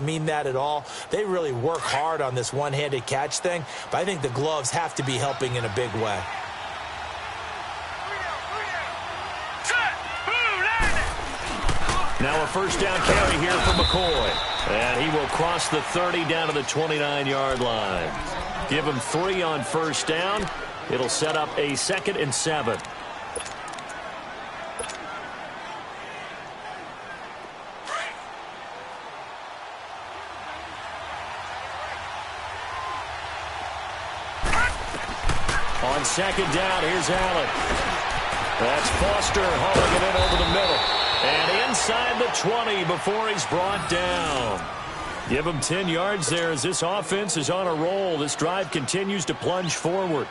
don't mean that at all. They really work hard on this one-handed catch thing, but I think the gloves have to be helping in a big way. Now a first down carry here for McCoy. And he will cross the 30 down to the 29-yard line. Give him 3 on first down. It'll set up a 2nd and 7. On 2nd down, here's Allen. That's Foster hauling it in over the middle. And inside the 20 before he's brought down. Give him 10 yards there as this offense is on a roll. This drive continues to plunge forward.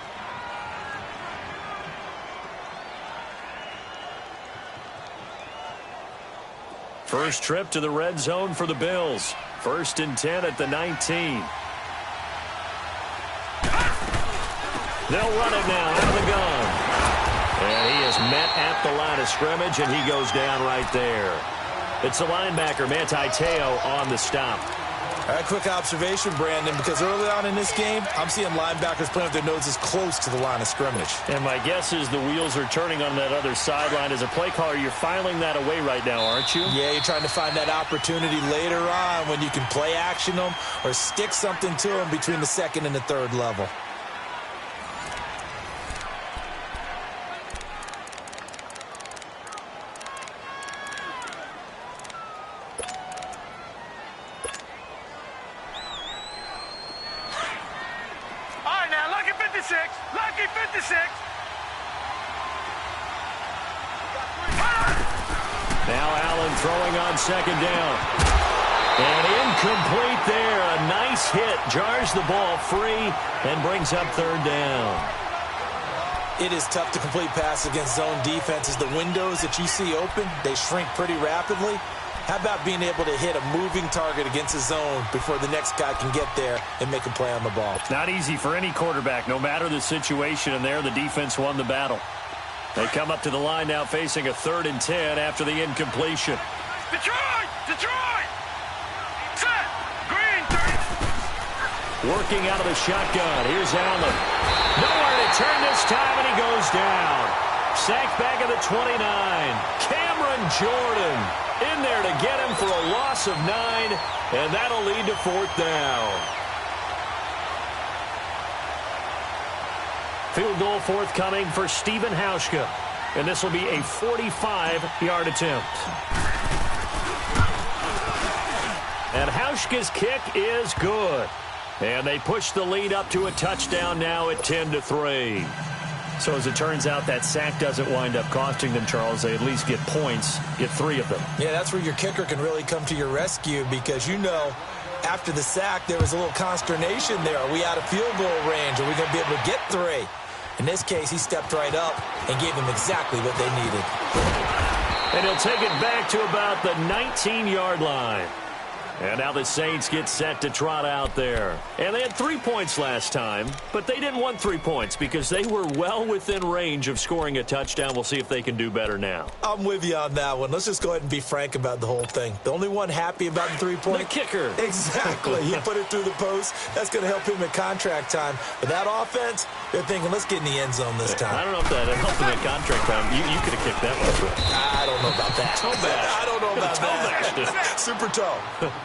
First trip to the red zone for the Bills. 1st and 10 at the 19. They'll run it now out of the gun. And he is met at the line of scrimmage, and he goes down right there. It's the linebacker, Manti Te'o, on the stop. All right, quick observation, Brandon, because early on in this game, I'm seeing linebackers playing with their noses close to the line of scrimmage. And my guess is the wheels are turning on that other sideline. As a play caller, you're filing that away right now, aren't you? Yeah, you're trying to find that opportunity later on when you can play action them or stick something to them between the 2nd and the 3rd level. Lucky 56. Now Allen throwing on 2nd down. And incomplete there. A nice hit. Jars the ball free and brings up 3rd down. It is tough to complete passes against zone defenses. The windows that you see open, they shrink pretty rapidly. How about being able to hit a moving target against a zone before the next guy can get there and make a play on the ball? Not easy for any quarterback, no matter the situation, and there the defense won the battle. They come up to the line now facing a 3rd and 10 after the incompletion. Detroit! Detroit! Set! Green 30. Working out of the shotgun. Here's Allen. Nowhere to turn this time, and he goes down. Sacked back at the 29. Cameron Jordan in there to get him for a loss of 9, and that'll lead to 4th down. Field goal forthcoming for Stephen Hauschka, and this will be a 45-yard attempt. And Hauschka's kick is good, and they push the lead up to a touchdown now at 10-3. So as it turns out, that sack doesn't wind up costing them, Charles. They at least get points, get 3 of them. Yeah, that's where your kicker can really come to your rescue because, you know, after the sack, there was a little consternation there. Are we out of field goal range? Are we going to be able to get 3? In this case, he stepped right up and gave them exactly what they needed. And he'll take it back to about the 19-yard line. And now the Saints get set to trot out there. And they had 3 points last time, but they didn't want 3 points because they were well within range of scoring a touchdown. We'll see if they can do better now. I'm with you on that one. Let's just go ahead and be frank about the whole thing. The only one happy about the 3-point? The kicker. Exactly. He put it through the post. That's going to help him at contract time. But that offense, they're thinking, let's get in the end zone this time. I don't know if that helped him at contract time. You could have kicked that one through. I don't know about that. Toe bash. I don't know about that. Super toe.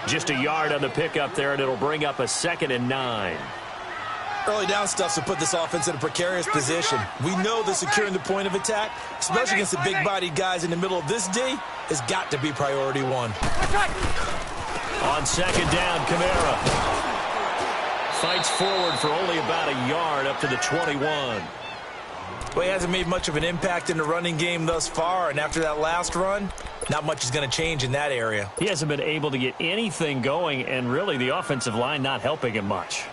Just a yard on the pickup there, and it'll bring up a 2nd and 9. Early down stuff to put this offense in a precarious position. We know that securing the point of attack, especially against the big-bodied guys in the middle of this D, has got to be priority 1. On 2nd down, Kamara fights forward for only about a yard up to the 21. Well, he hasn't made much of an impact in the running game thus far, and after that last run, not much is going to change in that area. He hasn't been able to get anything going, and really the offensive line not helping him much.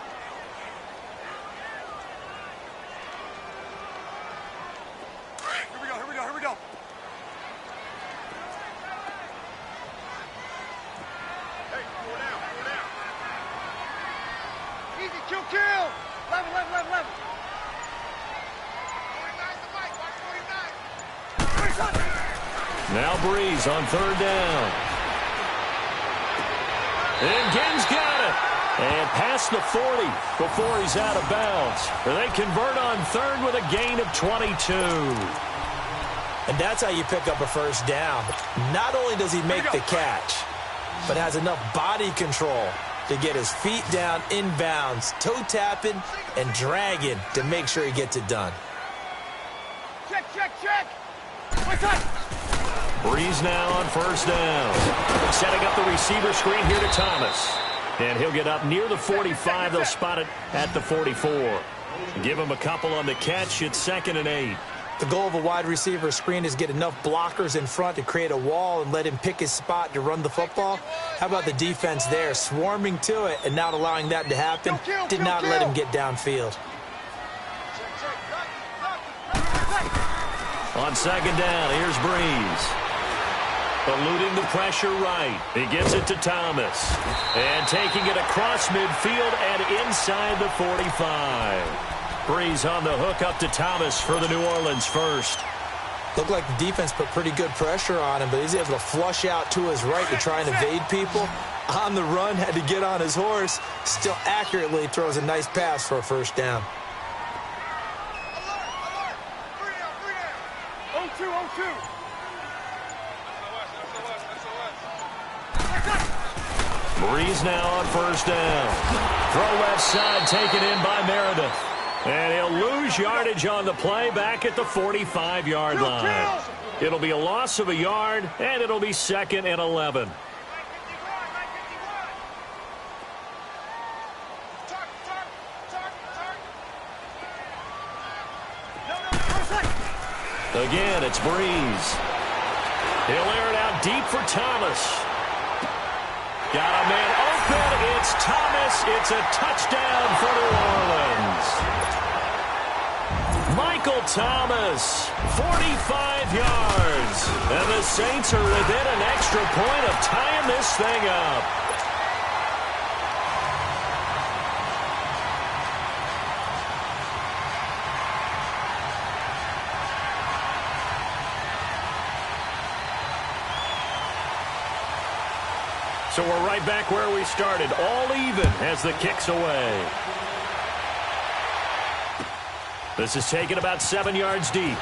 Here we go. Hey, go down. Easy, kill. Level. Now Breeze on 3rd down. And Ginn's got it. And past the 40 before he's out of bounds. They convert on third with a gain of 22. And that's how you pick up a first down. Not only does he make the catch, but has enough body control to get his feet down inbounds, toe tapping and dragging to make sure he gets it done. Check, check, check. What's up? Breeze now on first down. Setting up the receiver screen here to Thomas. And he'll get up near the 45. They'll spot it at the 44. Give him a couple on the catch. It's 2nd and 8. The goal of a wide receiver screen is get enough blockers in front to create a wall and let him pick his spot to run the football. How about the defense there, swarming to it and not allowing that to happen? Did not let him get downfield. On 2nd down, here's Breeze. Eluding the pressure right. He gives it to Thomas. And taking it across midfield and inside the 45. Breeze on the hook up to Thomas for the New Orleans first. Looked like the defense put pretty good pressure on him, but he's able to flush out to his right to try and evade people. On the run, had to get on his horse. Still accurately throws a nice pass for a first down. Alert, 0-2, 0-2. Breeze now on first down. Throw left side taken in by Meredith. And he'll lose yardage on the play back at the 45-yard line. It'll be a loss of a yard, and it'll be 2nd and 11. Again, it's Breeze. He'll air it out deep for Thomas. Got a man open. It's Thomas. It's a touchdown for New Orleans. Michael Thomas, 45 yards. And the Saints are within an extra point of tying this thing up. So we're right back where we started, all even as the kick's away. This is taken about 7 yards deep.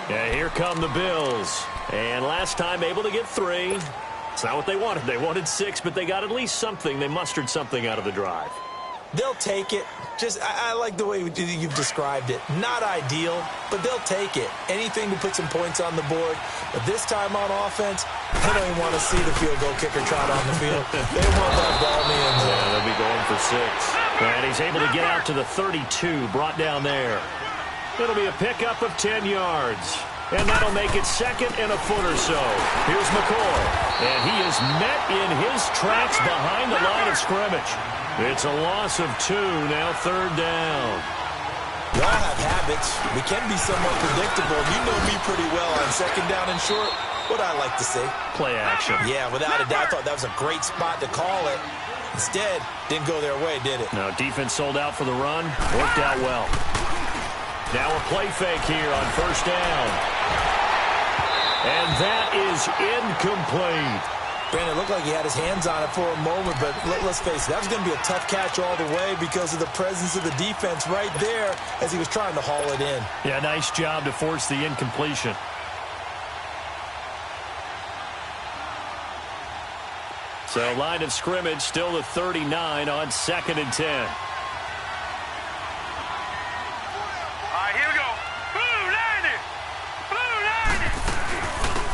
Yeah, here come the Bills. And last time able to get 3. It's not what they wanted. They wanted 6, but they got at least something. They mustered something out of the drive. They'll take it. I like the way you've described it. Not ideal, but they'll take it. Anything to put some points on the board. But this time on offense, they don't even want to see the field goal kicker trot on the field. They want that ball in the end zone. Yeah, they'll be going for 6. And he's able to get out to the 32, brought down there. It'll be a pickup of 10 yards. And that'll make it 2nd and a foot or so. Here's McCoy. And he is met in his tracks behind the line of scrimmage. It's a loss of 2, now 3rd down. We all have habits. We can be somewhat predictable. You know me pretty well on 2nd down and short. What I like to say. Play action. Yeah, without a doubt, I thought that was a great spot to call it. Instead, didn't go their way, did it? No, defense sold out for the run. Worked out well. Now a play fake here on 1st down. And that is incomplete. Brandon, it looked like he had his hands on it for a moment, but let's face it, that was going to be a tough catch all the way because of the presence of the defense right there as he was trying to haul it in. Yeah, nice job to force the incompletion. So line of scrimmage still the 39 on 2nd and 10. All right, here we go. Blue 90. Blue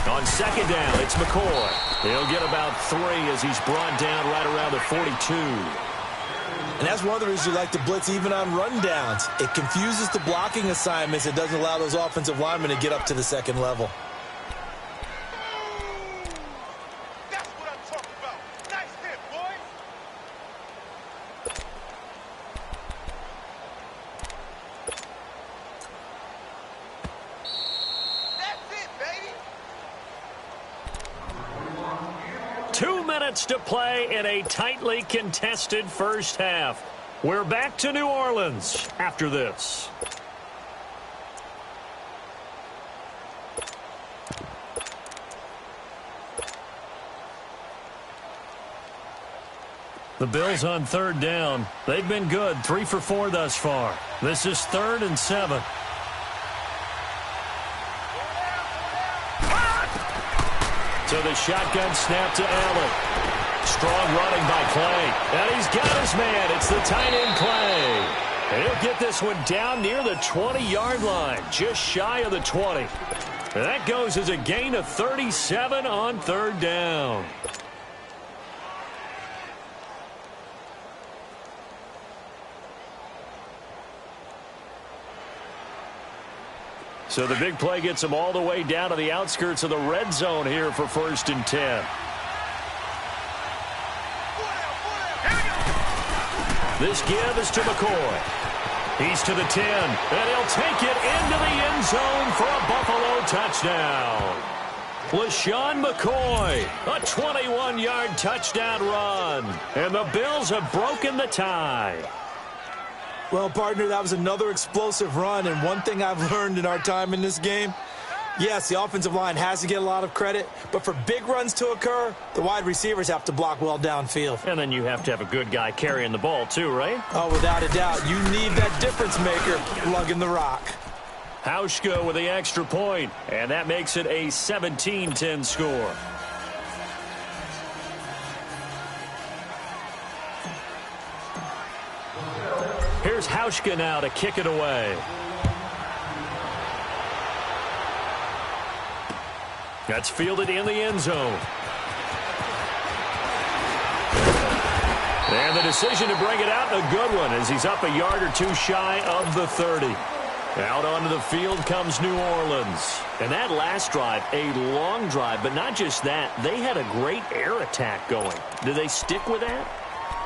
90. On 2nd down, it's McCoy. He'll get about 3 as he's brought down right around the 42. And that's one of the reasons you like to blitz even on rundowns. It confuses the blocking assignments. It doesn't allow those offensive linemen to get up to the 2nd level. That's what I'm talking about. Nice hit, boys. That's it, baby. 2 minutes to play in a tightly contested first half. We're back to New Orleans after this. The Bills on third down. They've been good, 3 for 4 thus far. This is 3rd and 7. So the shotgun snap to Allen. Strong running by Clay. And he's got his man. It's the tight end Clay. And he'll get this one down near the 20-yard line, just shy of the 20. And that goes as a gain of 37 on third down. So the big play gets them all the way down to the outskirts of the red zone here for 1st and 10. This give is to McCoy. He's to the 10, and he'll take it into the end zone for a Buffalo touchdown. LaShawn McCoy, a 21-yard touchdown run. And the Bills have broken the tie. Well, partner, that was another explosive run, and one thing I've learned in our time in this game, yes, the offensive line has to get a lot of credit, but for big runs to occur, the wide receivers have to block well downfield. And then you have to have a good guy carrying the ball too, right? Oh, without a doubt. You need that difference maker lugging the rock. Hauschka with the extra point, and that makes it a 17-10 score. Here's Hauschka now to kick it away. That's fielded in the end zone. And the decision to bring it out, a good one, as he's up a yard or two shy of the 30. Out onto the field comes New Orleans. And that last drive, a long drive, but not just that. They had a great air attack going. Do they stick with that?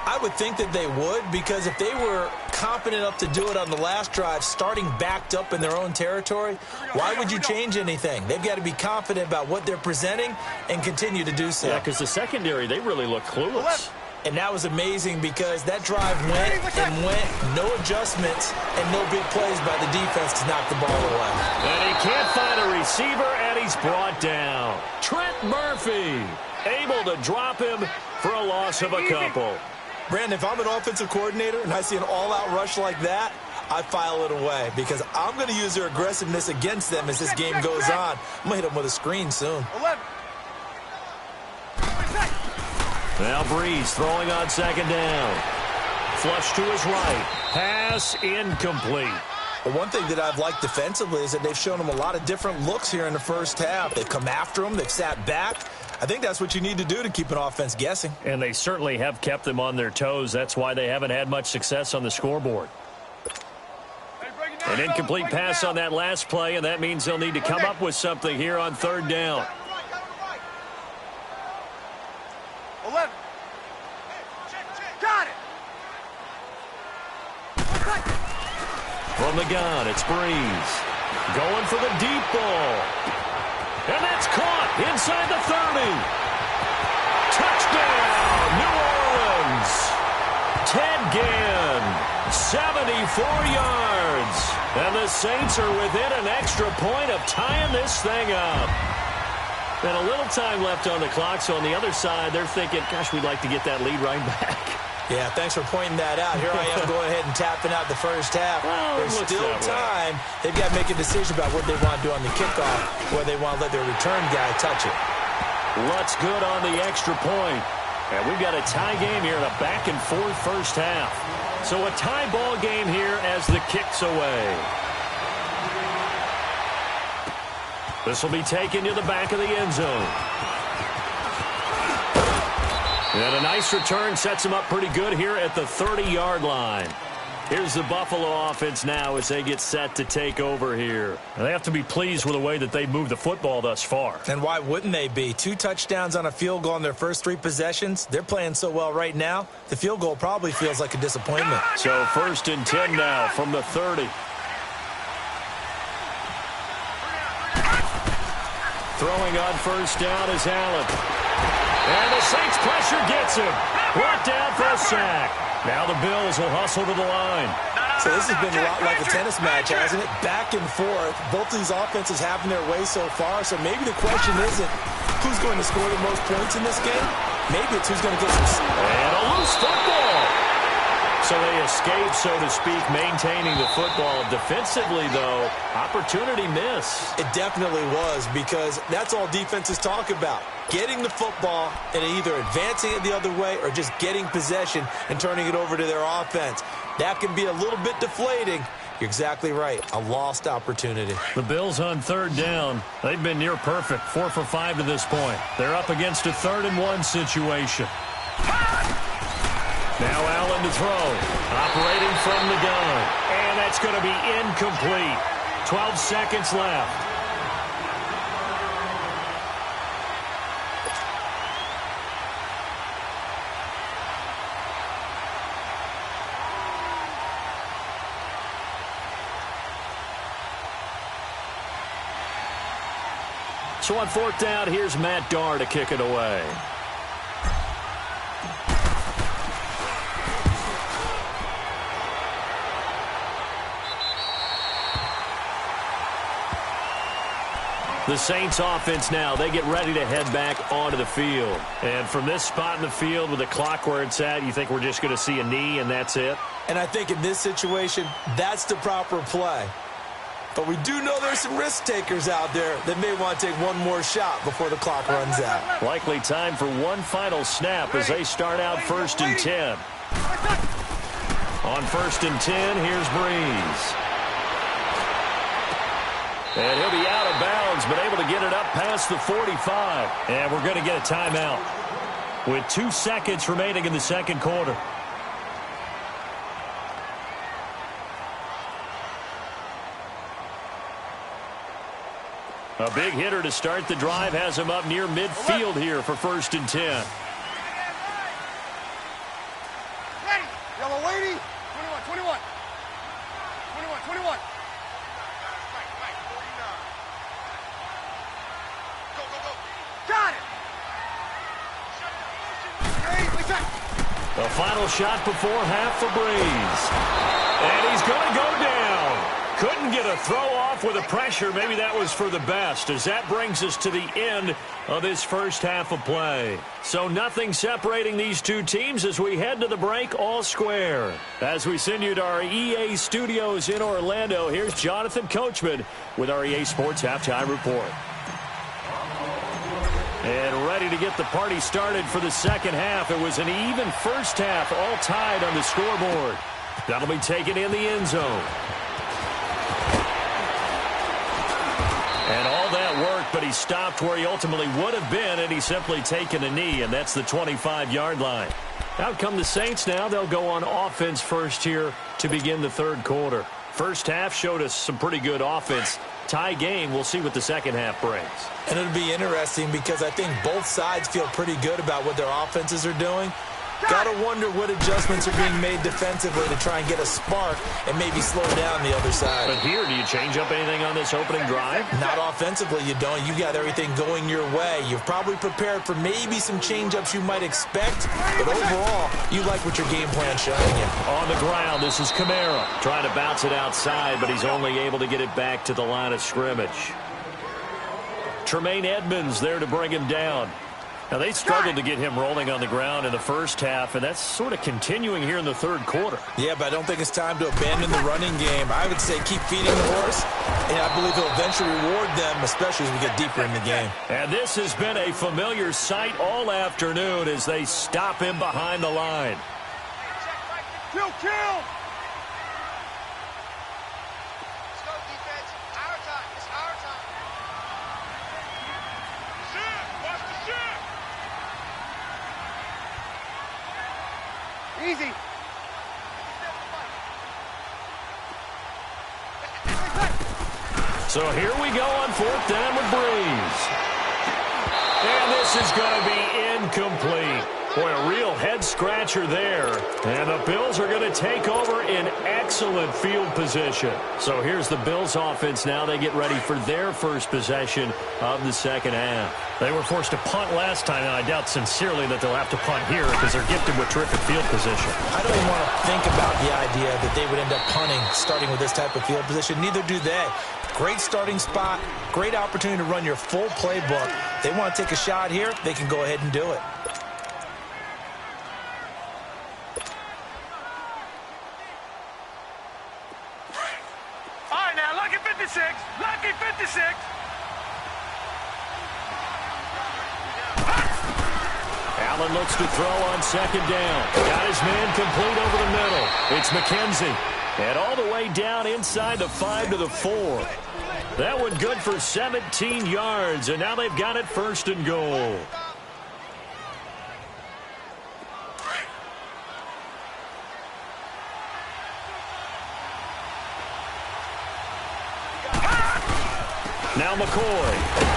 I would think that they would, because if they were confident enough to do it on the last drive, starting backed up in their own territory, why would you change anything? They've got to be confident about what they're presenting and continue to do so. Yeah, because the secondary, they really look clueless. And that was amazing because that drive went and went, no adjustments and no big plays by the defense to knock the ball away. And he can't find a receiver, and he's brought down. Trent Murphy able to drop him for a loss of a couple. Brandon, if I'm an offensive coordinator and I see an all-out rush like that, I file it away because I'm going to use their aggressiveness against them as this game goes on. I'm going to hit them with a screen soon. 11. Now Breeze throwing on second down. Flush to his right. Pass incomplete. But one thing that I've liked defensively is that they've shown them a lot of different looks here in the first half. They've come after them. They've sat back. I think that's what you need to do to keep an offense guessing. And they certainly have kept them on their toes. That's why they haven't had much success on the scoreboard. An incomplete pass on that last play, and that means they'll need to come up with something here on third down. 11. Got it. From the gun, it's Breeze. Going for the deep ball. And that's caught inside the 30. Touchdown, New Orleans. Ted Ginn, 74 yards. And the Saints are within an extra point of tying this thing up. And a little time left on the clock, so on the other side, they're thinking, gosh, we'd like to get that lead right back. Yeah, thanks for pointing that out. Here I am going ahead and tapping out the first half. Well, there's still time. They've got to make a decision about what they want to do on the kickoff, whether they want to let their return guy touch it. What's good on the extra point? And we've got a tie game here in a back-and-forth first half. So a tie ball game here as the kick's away. This will be taken to the back of the end zone. And a nice return sets them up pretty good here at the 30-yard line. Here's the Buffalo offense now as they get set to take over here. And they have to be pleased with the way that they moved the football thus far. And why wouldn't they be? 2 touchdowns on a field goal in their first 3 possessions. They're playing so well right now, the field goal probably feels like a disappointment. So 1st and 10 now from the 30. Throwing on first down is Allen. And the Saints pressure gets him. Brought down for a sack. Now the Bills will hustle to the line. So this has been a lot like a tennis match, hasn't it? Back and forth. Both of these offenses having their way so far. So maybe the question isn't who's going to score the most points in this game. Maybe it's who's going to get some... And a loose football. So they escape, so to speak, maintaining the football. Defensively, though, opportunity miss. It definitely was, because that's all defenses talk about. Getting the football and either advancing it the other way or just getting possession and turning it over to their offense. That can be a little bit deflating. You're exactly right. A lost opportunity. The Bills on third down. They've been near perfect. 4 for 5 to this point. They're up against a 3rd-and-1 situation. Now Allen to throw. Operating from the gun. And that's going to be incomplete. 12 seconds left. So on 4th down, here's Matt Darr to kick it away. The Saints offense now, they get ready to head back onto the field. And from this spot in the field with the clock where it's at, you think we're just going to see a knee and that's it? And I think in this situation, that's the proper play. But we do know there's some risk takers out there that may want to take one more shot before the clock runs out. Likely time for one final snap as they start out 1st and 10. On 1st and 10, here's Breeze. And he'll be out of bounds, but able to get it up past the 45. And we're going to get a timeout with 2 seconds remaining in the 2nd quarter. A big hitter to start the drive has him up near midfield here for 1st and 10. Ready. Yellow lady. 21. 21. Go. Got it. The final shot before half for Breeze. And he's going to go down. Couldn't get a throw off with the pressure. Maybe that was for the best, as that brings us to the end of this first half of play. So nothing separating these two teams as we head to the break all square. As we send you to our EA studios in Orlando, here's Jonathan Coachman with our EA Sports Halftime Report. And ready to get the party started for the second half. It was an even first half, all tied on the scoreboard. That'll be taken in the end zone. And all that worked, but he stopped where he ultimately would have been, and he's simply taken a knee, and that's the 25-yard line. Out come the Saints now. They'll go on offense first here to begin the 3rd quarter. First half showed us some pretty good offense. Tie game, we'll see what the second half brings. And it'll be interesting because I think both sides feel pretty good about what their offenses are doing. Got to wonder what adjustments are being made defensively to try and get a spark and maybe slow down the other side. But here, do you change up anything on this opening drive? Not offensively, you don't. You got everything going your way. You've probably prepared for maybe some change-ups you might expect, but overall, you like what your game plan's showing you. On the ground, this is Kamara trying to bounce it outside, but he's only able to get it back to the line of scrimmage. Tremaine Edmonds there to bring him down. Now, they struggled to get him rolling on the ground in the first half, and that's sort of continuing here in the 3rd quarter. Yeah, but I don't think it's time to abandon the running game. I would say keep feeding the horse, and I believe he'll eventually reward them, especially as we get deeper in the game. And this has been a familiar sight all afternoon as they stop him behind the line. Kill. Easy. So here we go on 4th down with Breeze. And this is going to be incomplete. Boy, a real head-scratcher there. And the Bills are going to take over in excellent field position. So here's the Bills offense now. They get ready for their first possession of the second half. They were forced to punt last time, and I doubt sincerely that they'll have to punt here because they're gifted with terrific field position. I don't even want to think about the idea that they would end up punting starting with this type of field position. Neither do they. Great starting spot, great opportunity to run your full playbook. They want to take a shot here, they can go ahead and do it. Allen looks to throw on second down. Got his man complete over the middle. It's McKenzie. And all the way down inside the 5 to the 4. That one good for 17 yards, and now they've got it first and goal. Now McCoy.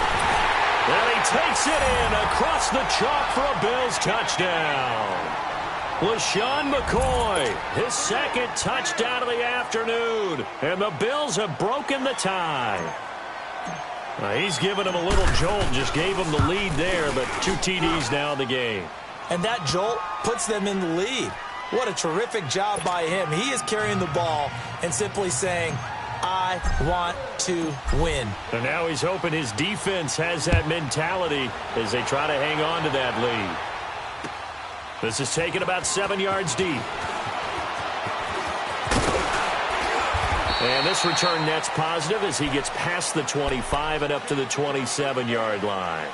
And he takes it in across the chalk for a Bills touchdown. LaShawn McCoy, his second touchdown of the afternoon. And the Bills have broken the tie. He's given him a little jolt, just gave him the lead there, but 2 TDs now in the game. And that jolt puts them in the lead. What a terrific job by him. He is carrying the ball and simply saying, I want to win. And now he's hoping his defense has that mentality as they try to hang on to that lead. This is taken about 7 yards deep. And this return net's positive as he gets past the 25 and up to the 27-yard line.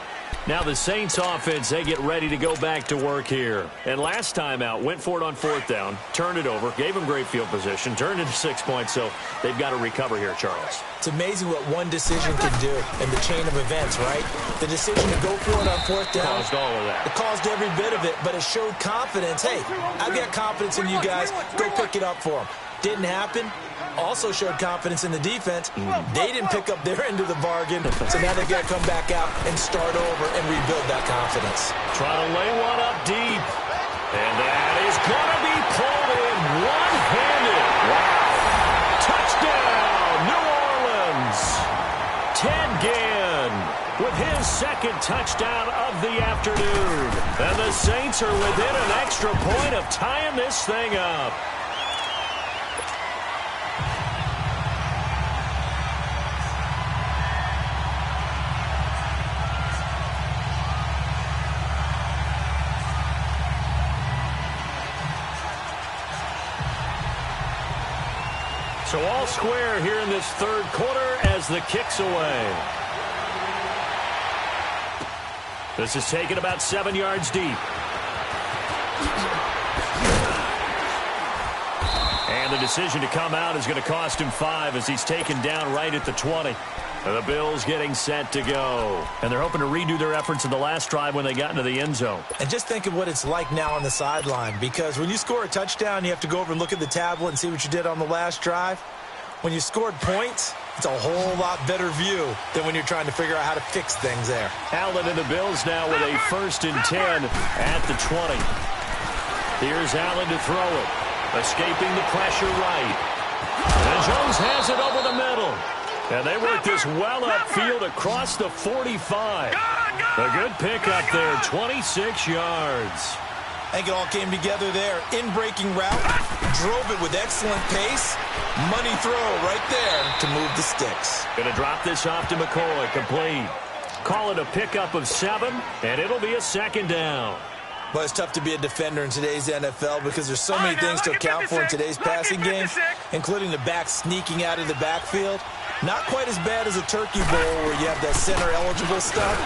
Now the Saints offense, they get ready to go back to work here. And last time out, went for it on 4th down, turned it over, gave them great field position, turned into 6 points, so they've got to recover here, Charles. It's amazing what one decision can do in the chain of events, right? The decision to go for it on 4th down. Caused all of that. It caused every bit of it, but it showed confidence. Hey, I've got confidence in you guys. Go pick it up for them. Didn't happen. Also showed confidence in the defense. They didn't pick up their end of the bargain, so now they've got to come back out and start over and rebuild that confidence. Trying to lay one up deep. And that is going to be pulled in one-handed. Wow. Touchdown, New Orleans. Ted Ginn with his second touchdown of the afternoon. And the Saints are within an extra point of tying this thing up. So all square here in this third quarter as the kick's away. This is taken about 7 yards deep. And the decision to come out is going to cost him 5 as he's taken down right at the 20. And the Bills getting set to go. And they're hoping to redo their efforts in the last drive when they got into the end zone. And just think of what it's like now on the sideline, because when you score a touchdown, you have to go over and look at the tablet and see what you did on the last drive. When you scored points, it's a whole lot better view than when you're trying to figure out how to fix things there. Allen and the Bills now with a 1st and 10 at the 20. Here's Allen to throw it. Escaping the pressure right. And Jones has it over the middle. And they work this well upfield across the 45. A good pickup there, 26 yards. I think it all came together there. In-breaking route, drove it with excellent pace. Money throw right there to move the sticks. Going to drop this off to McCoy, complete. Call it a pickup of 7, and it'll be a 2nd down. Well, it's tough to be a defender in today's NFL because there's so many things to account for in today's passing game, including the back sneaking out of the backfield. Not quite as bad as a turkey bowl where you have that center-eligible stuff,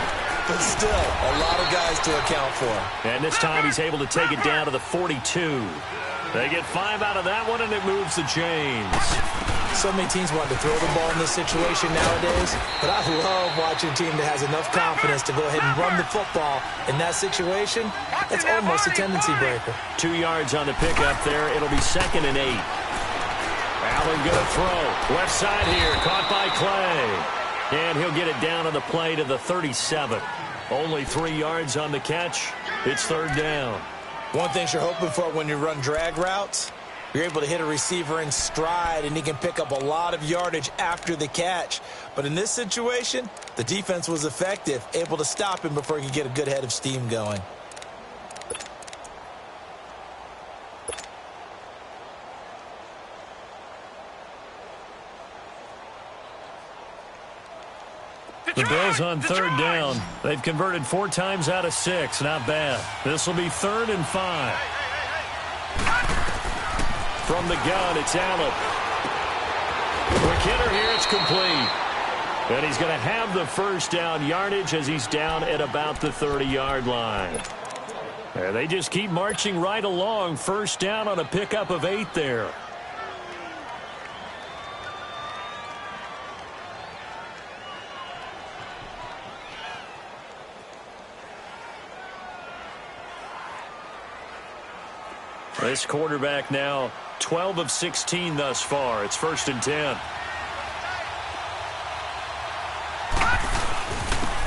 but still a lot of guys to account for. And this time he's able to take it down to the 42. They get 5 out of that one, and it moves the chains. So many teams want to throw the ball in this situation nowadays, but I love watching a team that has enough confidence to go ahead and run the football in that situation. That's almost a tendency breaker. 2 yards on the pickup there. It'll be 2nd and 8. Allen going to throw. Left side here, caught by Clay. And he'll get it down on the play to the 37. Only 3 yards on the catch. It's 3rd down. One thing you're hoping for when you run drag routes, you're able to hit a receiver in stride, and he can pick up a lot of yardage after the catch. But in this situation, the defense was effective, able to stop him before he could get a good head of steam going. The Bills on 3rd down. They've converted 4 times out of 6. Not bad. This will be 3rd and 5. From the gun, it's Allen. McKinnon here, it's complete. And he's going to have the 1st down yardage as he's down at about the 30-yard line. And they just keep marching right along. First down on a pickup of 8 there. This quarterback now 12 of 16 thus far. It's 1st and 10.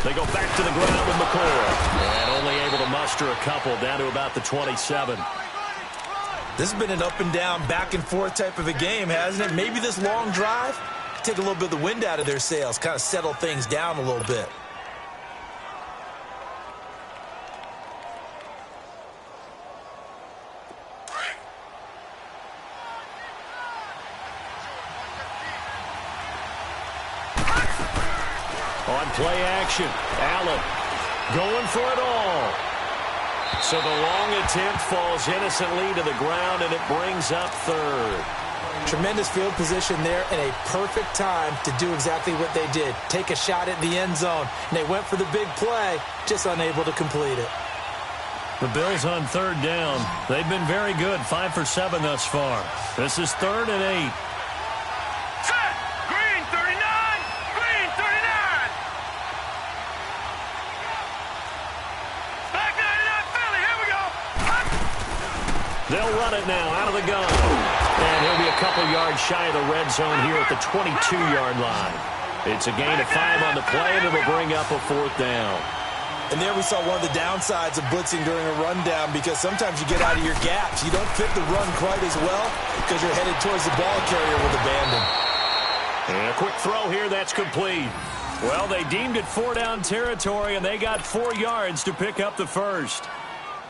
They go back to the ground with McCoy. And only able to muster a couple down to about the 27. This has been an up and down, back and forth type of a game, hasn't it? Maybe this long drive, take a little bit of the wind out of their sails, kind of settle things down a little bit. On play action, Allen going for it all. So the long attempt falls innocently to the ground, and it brings up 3rd. Tremendous field position there and a perfect time to do exactly what they did. Take a shot at the end zone. And they went for the big play, just unable to complete it. The Bills on 3rd down. They've been very good, 5 for 7 thus far. This is 3rd and 8. They'll run it now out of the gun. And he'll be a couple yards shy of the red zone here at the 22-yard line. It's a gain of 5 on the play, and it'll bring up a 4th down. And there we saw one of the downsides of blitzing during a rundown, because sometimes you get out of your gaps. You don't fit the run quite as well because you're headed towards the ball carrier with abandon. And a quick throw here, that's complete. Well, they deemed it 4-down territory, and they got 4 yards to pick up the 1st.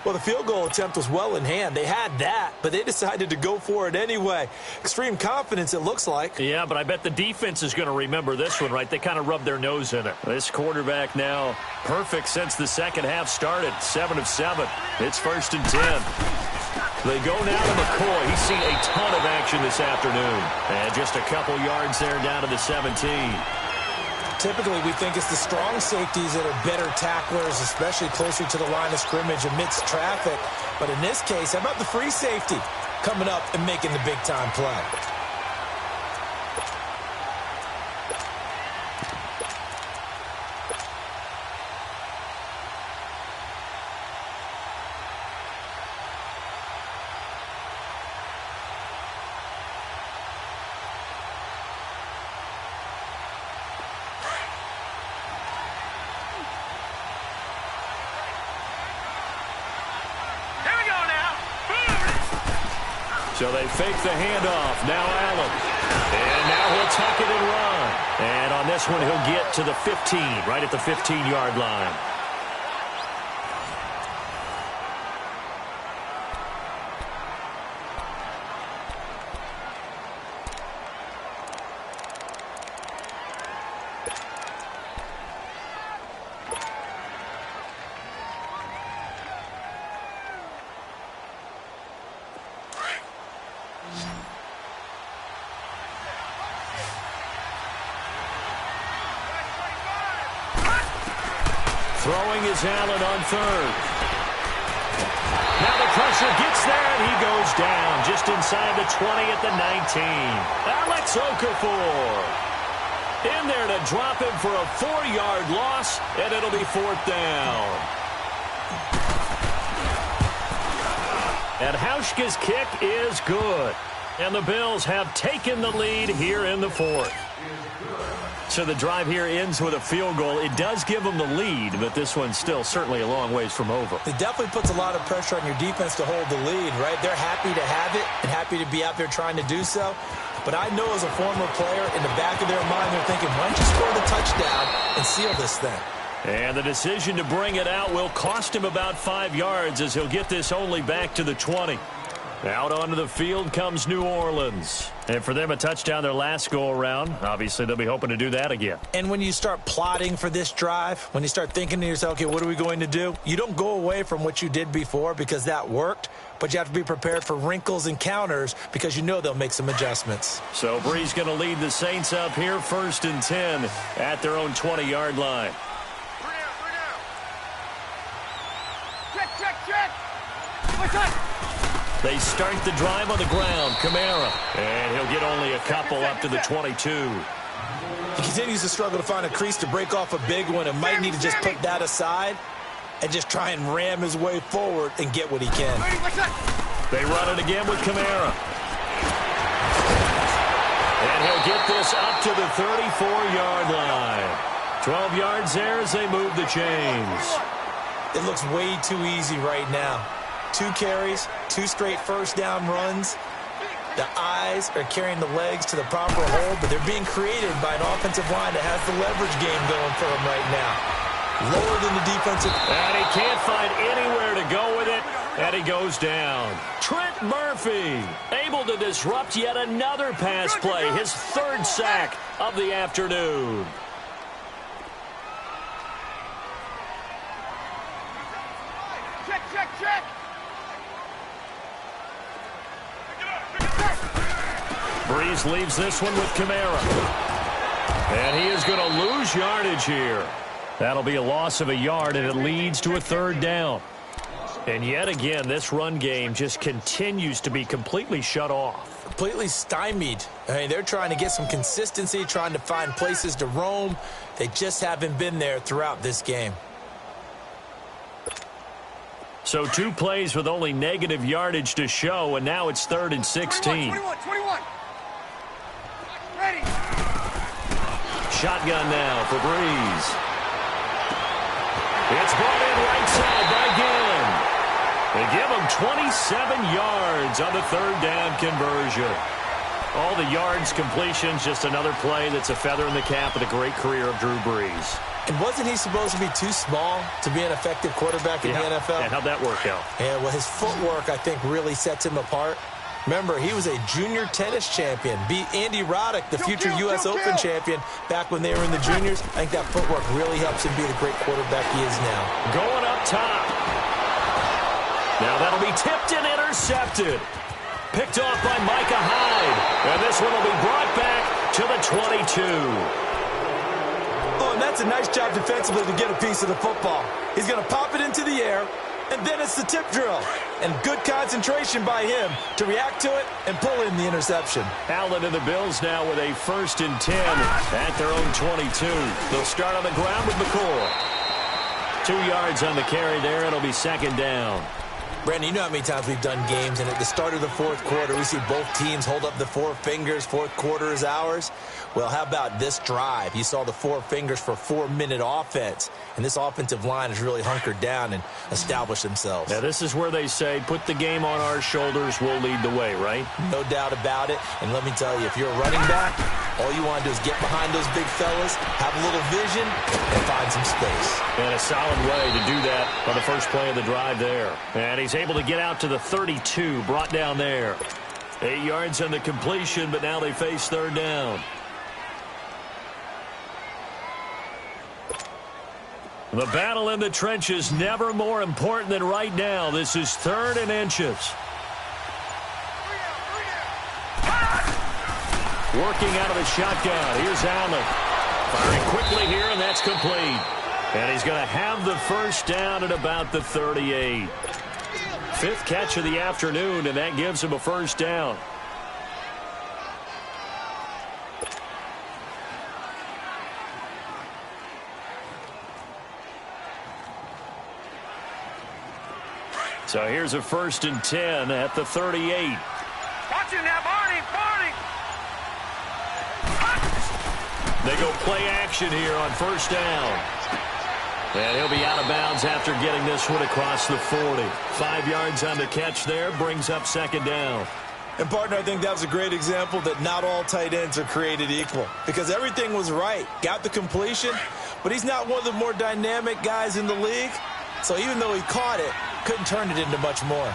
Well, the field goal attempt was well in hand. They had that, but they decided to go for it anyway. Extreme confidence, it looks like. Yeah, but I bet the defense is going to remember this one, right? They kind of rubbed their nose in it. This quarterback now perfect since the second half started, 7 of 7. It's 1st and 10. They go now to McCoy. He's seen a ton of action this afternoon. And just a couple yards there down to the 17. Typically, we think it's the strong safeties that are better tacklers, especially closer to the line of scrimmage amidst traffic. But in this case, how about the free safety coming up and making the big-time play? So they fake the handoff. Now Allen. And now he'll tuck it and run. And on this one, he'll get to the 15, right at the 15-yard line. Throwing is Allen on 3rd. Now the pressure gets there, and he goes down just inside the 20 at the 19. Alex Okafor in there to drop him for a 4-yard loss, and it'll be 4th down. And Hauschka's kick is good. And the Bills have taken the lead here in the 4th. So the drive here ends with a field goal. It does give them the lead, but this one's still certainly a long ways from over. It definitely puts a lot of pressure on your defense to hold the lead, right? They're happy to have it and happy to be out there trying to do so. But I know as a former player, in the back of their mind, they're thinking, why don't you score the touchdown and seal this thing? And the decision to bring it out will cost him about 5 yards, as he'll get this only back to the 20. Out onto the field comes New Orleans. And for them, a touchdown their last go-around. Obviously, they'll be hoping to do that again. And when you start plotting for this drive, when you start thinking to yourself, okay, what are we going to do? You don't go away from what you did before because that worked, but you have to be prepared for wrinkles and counters because you know they'll make some adjustments. So Bree's going to lead the Saints up here, 1st and 10 at their own 20-yard line. Check, check, check. They start the drive on the ground. Kamara. And he'll get only a couple up to the 22. He continues to struggle to find a crease to break off a big one and might need to just put that aside and just try and ram his way forward and get what he can. They run it again with Kamara. And he'll get this up to the 34-yard line. 12 yards there as they move the chains. It looks way too easy right now. 2 carries, 2 straight first down runs. The eyes are carrying the legs to the proper hole, but they're being created by an offensive line that has the leverage game going for them right now. Lower than the defensive. And he can't find anywhere to go with it, and he goes down. Trent Murphy able to disrupt yet another pass play, his 3rd sack of the afternoon. Check. Breeze leaves this one with Kamara. And he is going to lose yardage here. That'll be a loss of a yard, and it leads to a 3rd down. And yet again, this run game just continues to be completely shut off. Completely stymied. I mean, they're trying to get some consistency, trying to find places to roam. They just haven't been there throughout this game. So 2 plays with only negative yardage to show, and now it's 3rd and 16. 21. Ready. Shotgun now for Breeze. It's brought in right side by Gillen. They give him 27 yards on the 3rd down conversion. All the yards, completions, just another play that's a feather in the cap of the great career of Drew Brees. And wasn't he supposed to be too small to be an effective quarterback in the NFL? And how'd that work out? Yeah, well, his footwork, I think, really sets him apart. Remember, he was a junior tennis champion. Beat Andy Roddick, the future U.S. Open champion, back when they were in the juniors. I think that footwork really helps him be the great quarterback he is now. Going up top. Now that'll be tipped and intercepted. Picked off by Micah Hyde. And this one will be brought back to the 22. Oh, and that's a nice job defensively to get a piece of the football. He's going to pop it into the air, and then it's the tip drill. And good concentration by him to react to it and pull in the interception. Allen and the Bills now with a 1st and 10 at their own 22. They'll start on the ground with McCoy. 2 yards on the carry there. It'll be 2nd down. Brandon, you know how many times we've done games, and at the start of the 4th quarter, we see both teams hold up the 4 fingers, 4th quarter is ours. Well, how about this drive? You saw the 4 fingers for 4-minute offense, and this offensive line has really hunkered down and established themselves. Now, this is where they say, put the game on our shoulders, we'll lead the way, right? No doubt about it, and let me tell you, if you're a running back, all you want to do is get behind those big fellas, have a little vision, and find some space. And a solid way to do that on the first play of the drive there. And he's able to get out to the 32, brought down there. 8 yards on the completion, but now they face 3rd down. The battle in the trenches never more important than right now. This is 3rd and inches. Working out of the shotgun. Here's Allen. Firing quickly here, and that's complete. And he's going to have the 1st down at about the 38. 5th catch of the afternoon, and that gives him a 1st down. So here's a 1st and 10 at the 38. Watch it now, Barney. They go play action here on 1st down. And he'll be out of bounds after getting this one across the 40. 5 yards on the catch there, brings up 2nd down. And, partner, I think that was a great example that not all tight ends are created equal. Because everything was right. Got the completion, but he's not one of the more dynamic guys in the league. So even though he caught it, couldn't turn it into much more.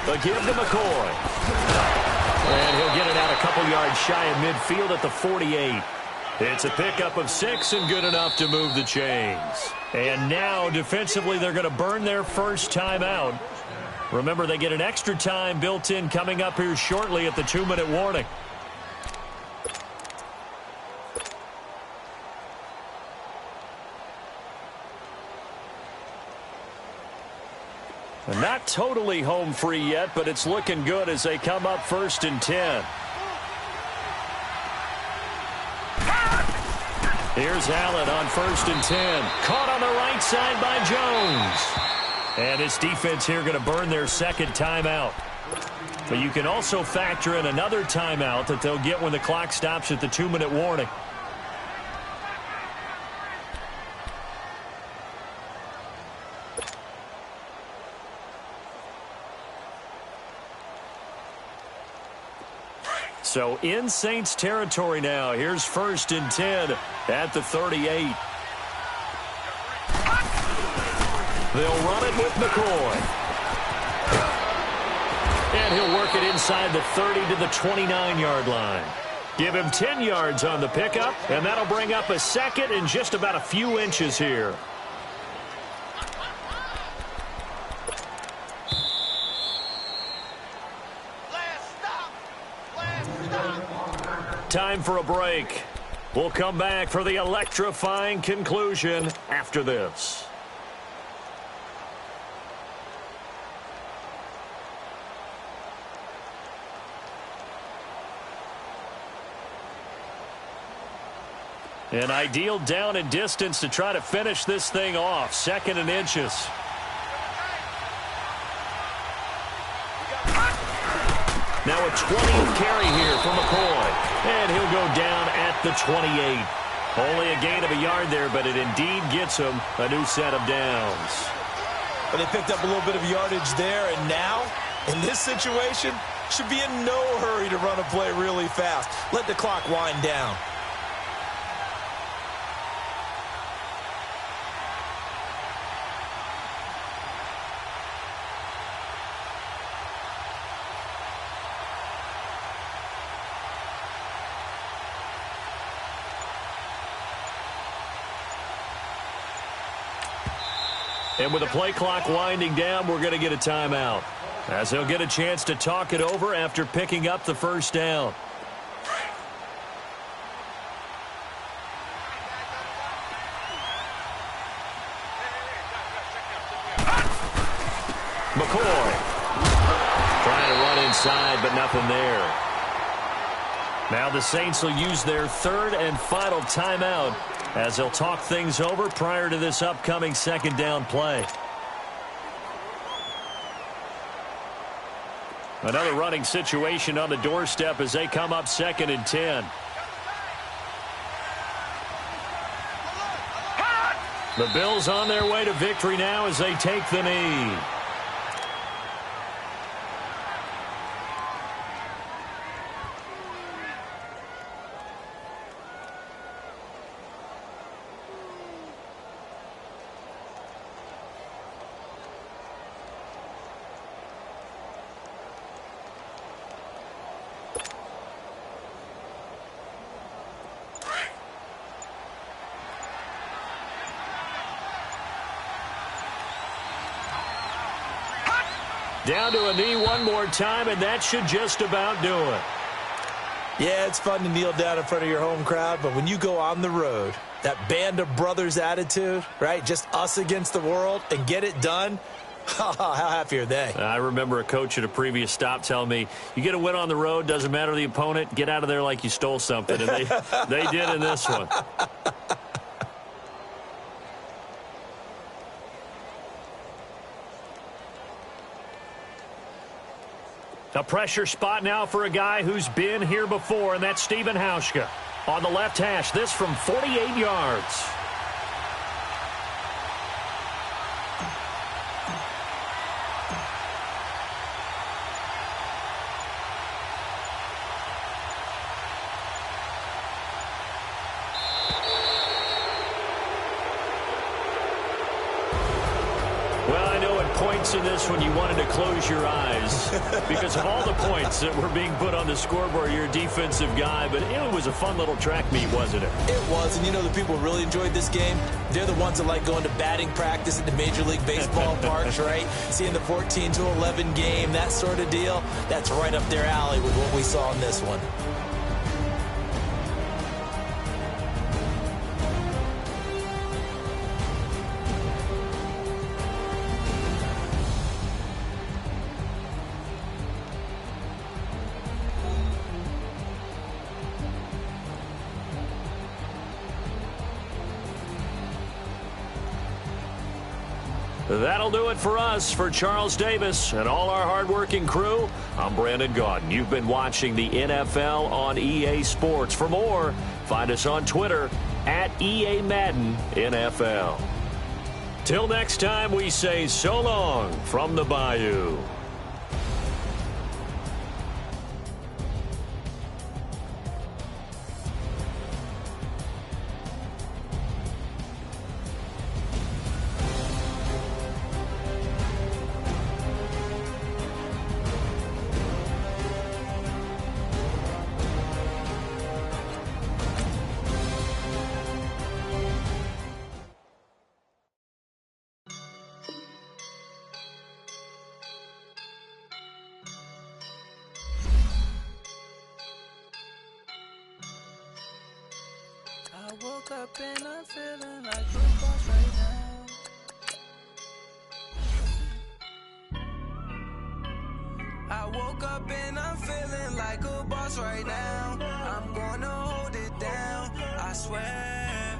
The give to McCoy. And he'll get it out a couple yards shy of midfield at the 48. It's a pickup of 6 and good enough to move the chains. And now, defensively, they're going to burn their first timeout. Remember, they get an extra time built in coming up here shortly at the 2-minute warning. Not totally home free yet, but it's looking good as they come up 1st and 10. Here's Allen on 1st and 10. Caught on the right side by Jones. And his defense here going to burn their second timeout. But you can also factor in another timeout that they'll get when the clock stops at the 2-minute warning. So in Saints territory now. Here's 1st and 10 at the 38. They'll run it with McCoy. And he'll work it inside the 30 to the 29-yard line. Give him 10 yards on the pickup, and that'll bring up a second and just about a few inches here. Time for a break. We'll come back for the electrifying conclusion after this. An ideal down and distance to try to finish this thing off. 2nd and inches. Now a 20th carry here for McCoy. And he'll go down at the 28. Only a gain of a yard there, but it indeed gets him a new set of downs. But they picked up a little bit of yardage there, and now, in this situation, should be in no hurry to run a play really fast. Let the clock wind down. And with the play clock winding down, we're going to get a timeout, as they'll get a chance to talk it over after picking up the first down. McCoy trying to run inside, but nothing there. Now the Saints will use their 3rd and final timeout as they'll talk things over prior to this upcoming 2nd down play. Another running situation on the doorstep as they come up 2nd and 10. The Bills on their way to victory now as they take the knee. Down to a knee one more time, and that should just about do it. Yeah, it's fun to kneel down in front of your home crowd, but when you go on the road, that band of brothers attitude, right, just us against the world, and get it done, how happy are they? I remember a coach at a previous stop telling me, you get a win on the road, doesn't matter the opponent, get out of there like you stole something, and they did in this one. A pressure spot now for a guy who's been here before, and that's Stephen Hauschka. On the left hash, this from 48 yards. In this one, you wanted to close your eyes because of all the points that were being put on the scoreboard. You're a defensive guy, but it was a fun little track meet, wasn't it? It was, and you know the people who really enjoyed this game? They're the ones that like going to batting practice at the Major League Baseball parks, right? Seeing the 14-11 game, that sort of deal. That's right up their alley with what we saw in this one. That'll do it for us. For Charles Davis and all our hardworking crew, I'm Brandon Gaudin. You've been watching the NFL on EA Sports. For more, find us on Twitter at EA Madden NFL. Till next time, we say so long from the Bayou. I woke up and I'm feeling like a boss right now. I woke up and I'm feeling like a boss right now. I'm gonna hold it down, I swear.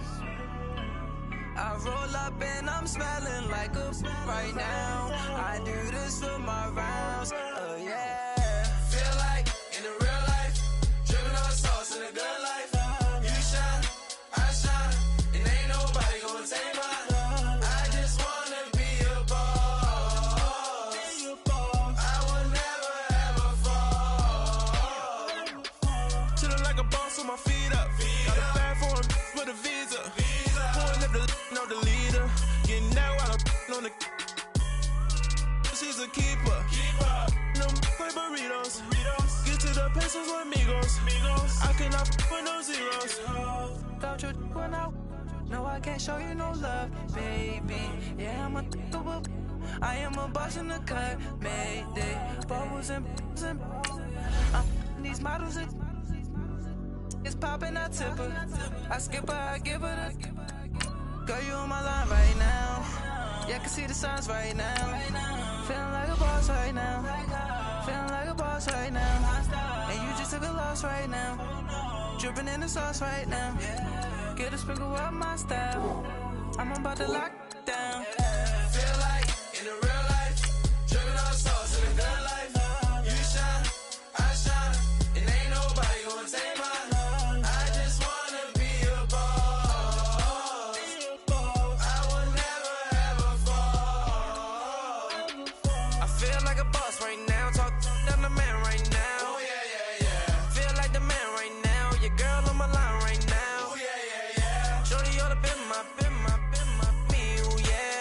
I roll up and I'm smelling like a right now. I do this for my rounds, yeah. Feel like in the real life, dripping on sauce in a good life. You shine, I shine, and ain't nobody gonna take mine. I just wanna be a boss. I will never ever fall. Chillin' like a boss with my feet up. Got a bag for him with a visa. Pulling up the leader. Getting that while I'm on the. She's a keeper. No play burritos. Get to the pesos with amigos. I cannot with no zeros. Don't you run out? No, I can't show you no love, baby. Yeah, I'm a I am a boss in the cut, Mayday. Bubbles and these models, it's popping, I tip her. I skip her, I give her the. Girl, you on my line right now. Yeah, I can see the signs right now. Feeling like a boss right now. Feeling like a boss right now. And you just took a loss right now. Dripping in the sauce right now. Get a sprinkle up my style. I'm about to lock down. Feel like in the real life, dripping on sauce in the good life. You shine, I shine, and ain't nobody gonna take mine. I just wanna be a boss. I will never ever fall. I feel like a boss right now. Talk down the man right now. Oh yeah. Feel like the man right now. Your girl on my line right now. Oh yeah. Shorty oughta been my me. Oh yeah.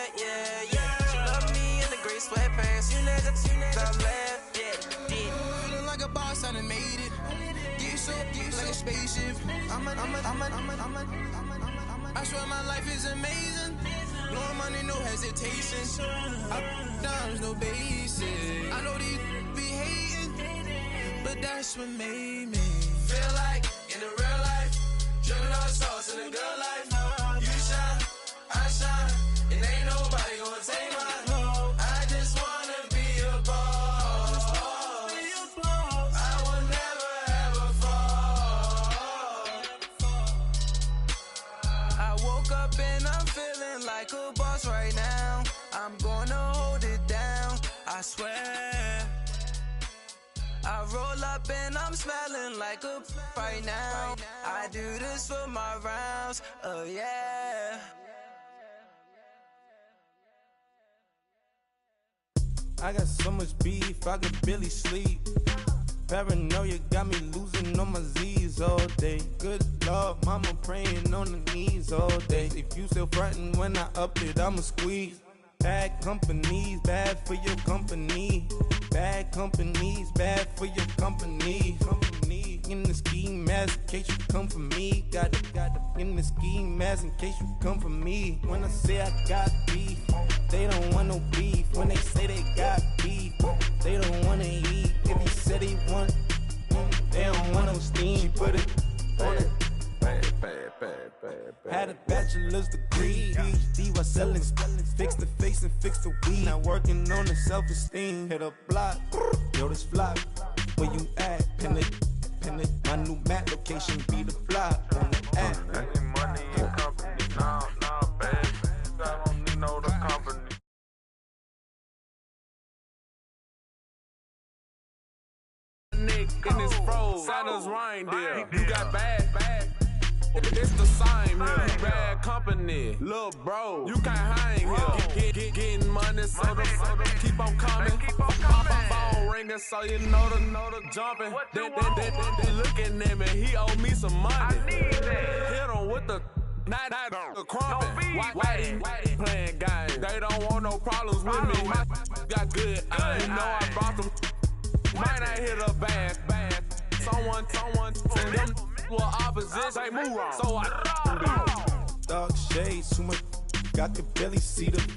She love me in the gray sweatpants. You never left. Yeah. Feeling like a boss, I done made it. Get so like a spaceship. I swear my life is amazing. Blowing money, no hesitation. Dimes, no basic. I know these be hating, but that's what made me feel like in the real life, dripping on sauce in the good life. You shine, I shine, and ain't nobody gonna take mine. I just wanna be a boss. I will never ever fall. I woke up and I'm feeling like a boss right now. I'm gonna hold it down, I swear. I roll up and I'm smelling like a right now. I do this for my rounds, yeah. I got so much beef, I could barely sleep. Paranoia got me losing on my Z's all day. Good Lord, mama praying on the knees all day. If you still frontin' when I up it, I'ma squeeze. Bad companies, bad for your company. Bad companies, bad for your company. In the ski mask in case you come for me. Got it in the ski mask in case you come for me. When I say I got beef, they don't want no beef. When they say they got beef, they don't wanna eat. If he said he want, they don't want no steam. She put it on it. Had a bachelor's degree, PhD while selling, fix the face and fix the weed. Now working on the self-esteem. Hit a block, yo this fly. Where you at? Pin it. My new map location be the fly on the app. in this fro, Santa's reindeer. You got bad. It's the same here. Bad company, little bro. You can't hang here. Getting money, so the keep on coming. Phone ringing, so you know the jumping. They looking at me. He owe me some money. Hit him with the not the crumping. Why playing games? They don't want no problems with me. My got good. You know I brought them. Might not hit a bad. Someone send them to opposition. They move wrong. So I dog shades too much. I could barely see them.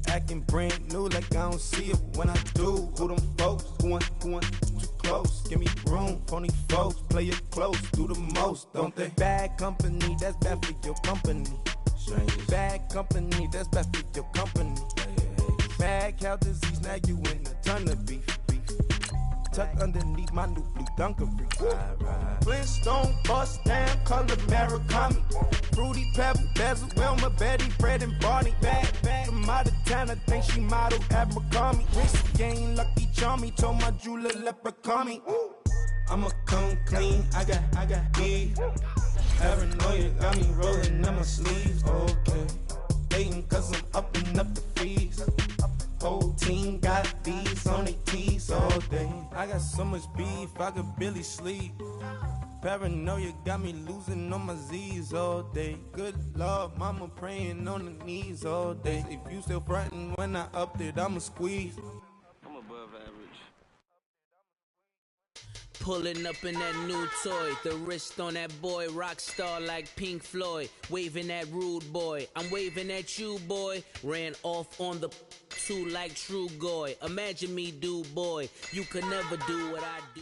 Acting brand new like I don't see it when I do. Who them folks going too close? Give me room, phony folks. Play it close, do the most, don't they? Bad company, that's bad for your company. Strangers. Bad company, that's bad for your company. Bad cow disease, now you in a ton of beef. Tucked underneath my new blue Dunkery. Flintstone, bust down, color Murakami. Fruity Pebble, Bezel, Wilma, Betty, Fred, and Barney. Bad from out of town, I think she modeled at McCarmy. Risky game, Lucky Charmy, told my jeweler, leprechaun me. I'ma come clean, I got beef. Paranoia got me rolling on my sleeves, okay. Dating cause I'm upping up the fees. Whole team got these on their tees all day. I got so much beef, I could barely sleep. Paranoia got me losing on my Z's all day. Good Lord, mama praying on the knees all day. If you still frontin' when I upped it, I'ma squeeze. I'm above average. Pulling up in that new toy, the wrist on that boy, rock star like Pink Floyd, waving at rude boy, I'm waving at you boy, ran off on the two like True Goy, imagine me do boy, you could never do what I do.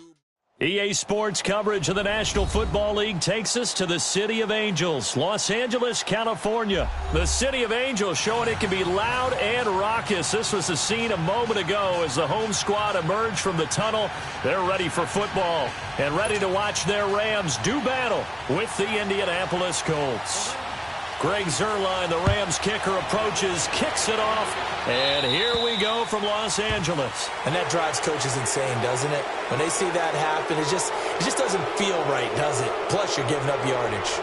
EA Sports coverage of the National Football League takes us to the City of Angels, Los Angeles, California. The City of Angels showing it can be loud and raucous. This was the scene a moment ago as the home squad emerged from the tunnel. They're ready for football and ready to watch their Rams do battle with the Indianapolis Colts. Greg Zuerlein, the Rams kicker, approaches, kicks it off, and here we go from Los Angeles. And that drives coaches insane, doesn't it? When they see that happen, it just doesn't feel right, does it? Plus, you're giving up yardage.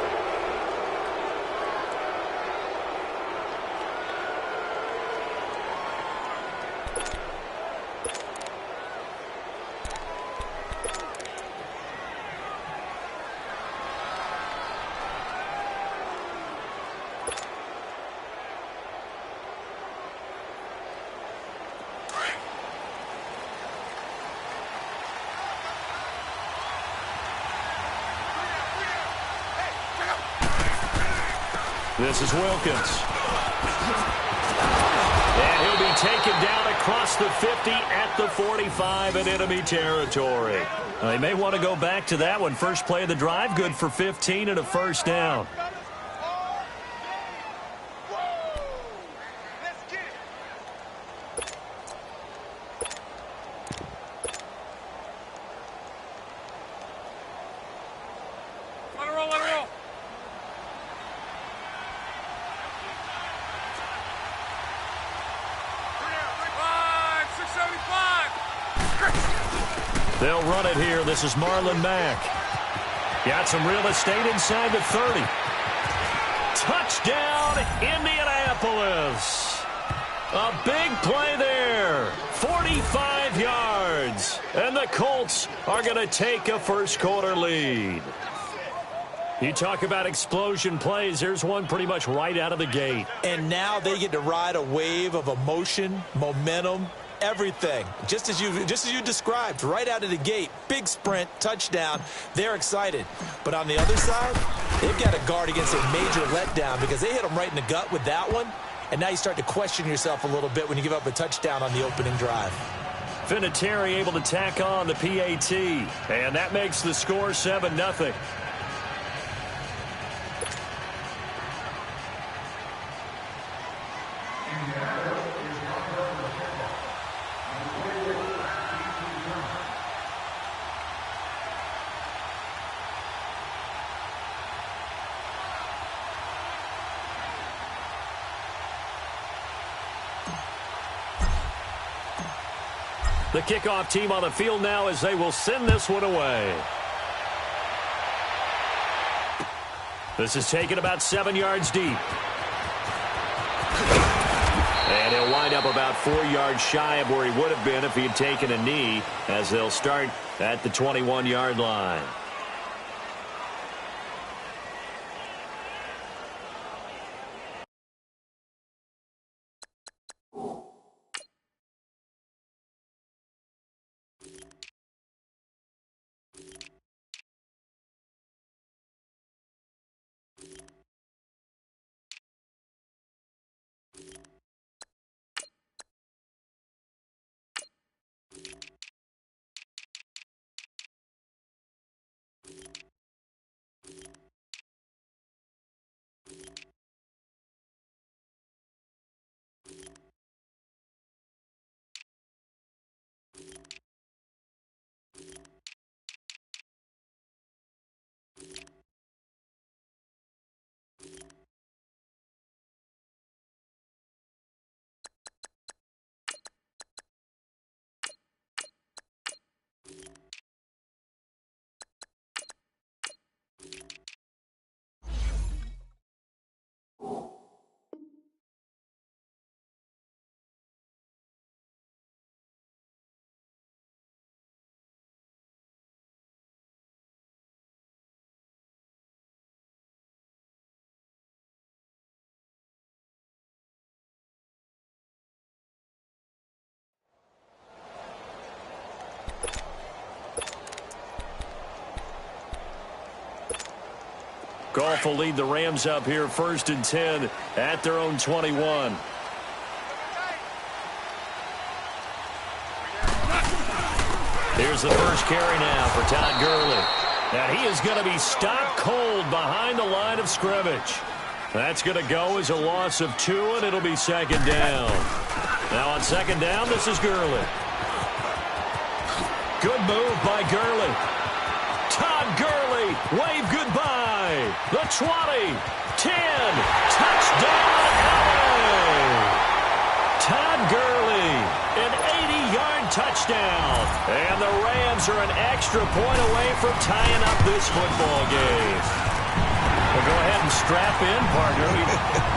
This is Wilkins. And he'll be taken down across the 50 at the 45 in enemy territory. They may want to go back to that one. First play of the drive, good for 15 and a first down. They'll run it here. This is Marlon Mack. Got some real estate inside the 30. Touchdown, Indianapolis. A big play there. 45 yards. And the Colts are going to take a first-quarter lead. You talk about explosion plays. There's one pretty much right out of the gate. And now they get to ride a wave of emotion, momentum, everything, just as you described, right out of the gate. Big sprint, touchdown. They're excited. But on the other side, they've got to guard against a major letdown because they hit them right in the gut with that one. And now you start to question yourself a little bit when you give up a touchdown on the opening drive. Vinatieri able to tack on the PAT. And that makes the score 7-0. The kickoff team on the field now as they will send this one away. This is taken about 7 yards deep. And he'll wind up about 4 yards shy of where he would have been if he had taken a knee, as they'll start at the 21-yard line. Goff will lead the Rams up here 1st and 10 at their own 21. Here's the first carry now for Todd Gurley. And he is going to be stopped cold behind the line of scrimmage. That's going to go as a loss of 2, and it'll be 2nd down. Now on 2nd down, this is Gurley. Good move by Gurley. Todd Gurley, wave goodbye. The 20, 10, touchdown, LA. Todd Gurley, an 80-yard touchdown. And the Rams are an extra point away from tying up this football game. Well, go ahead and strap in, partner.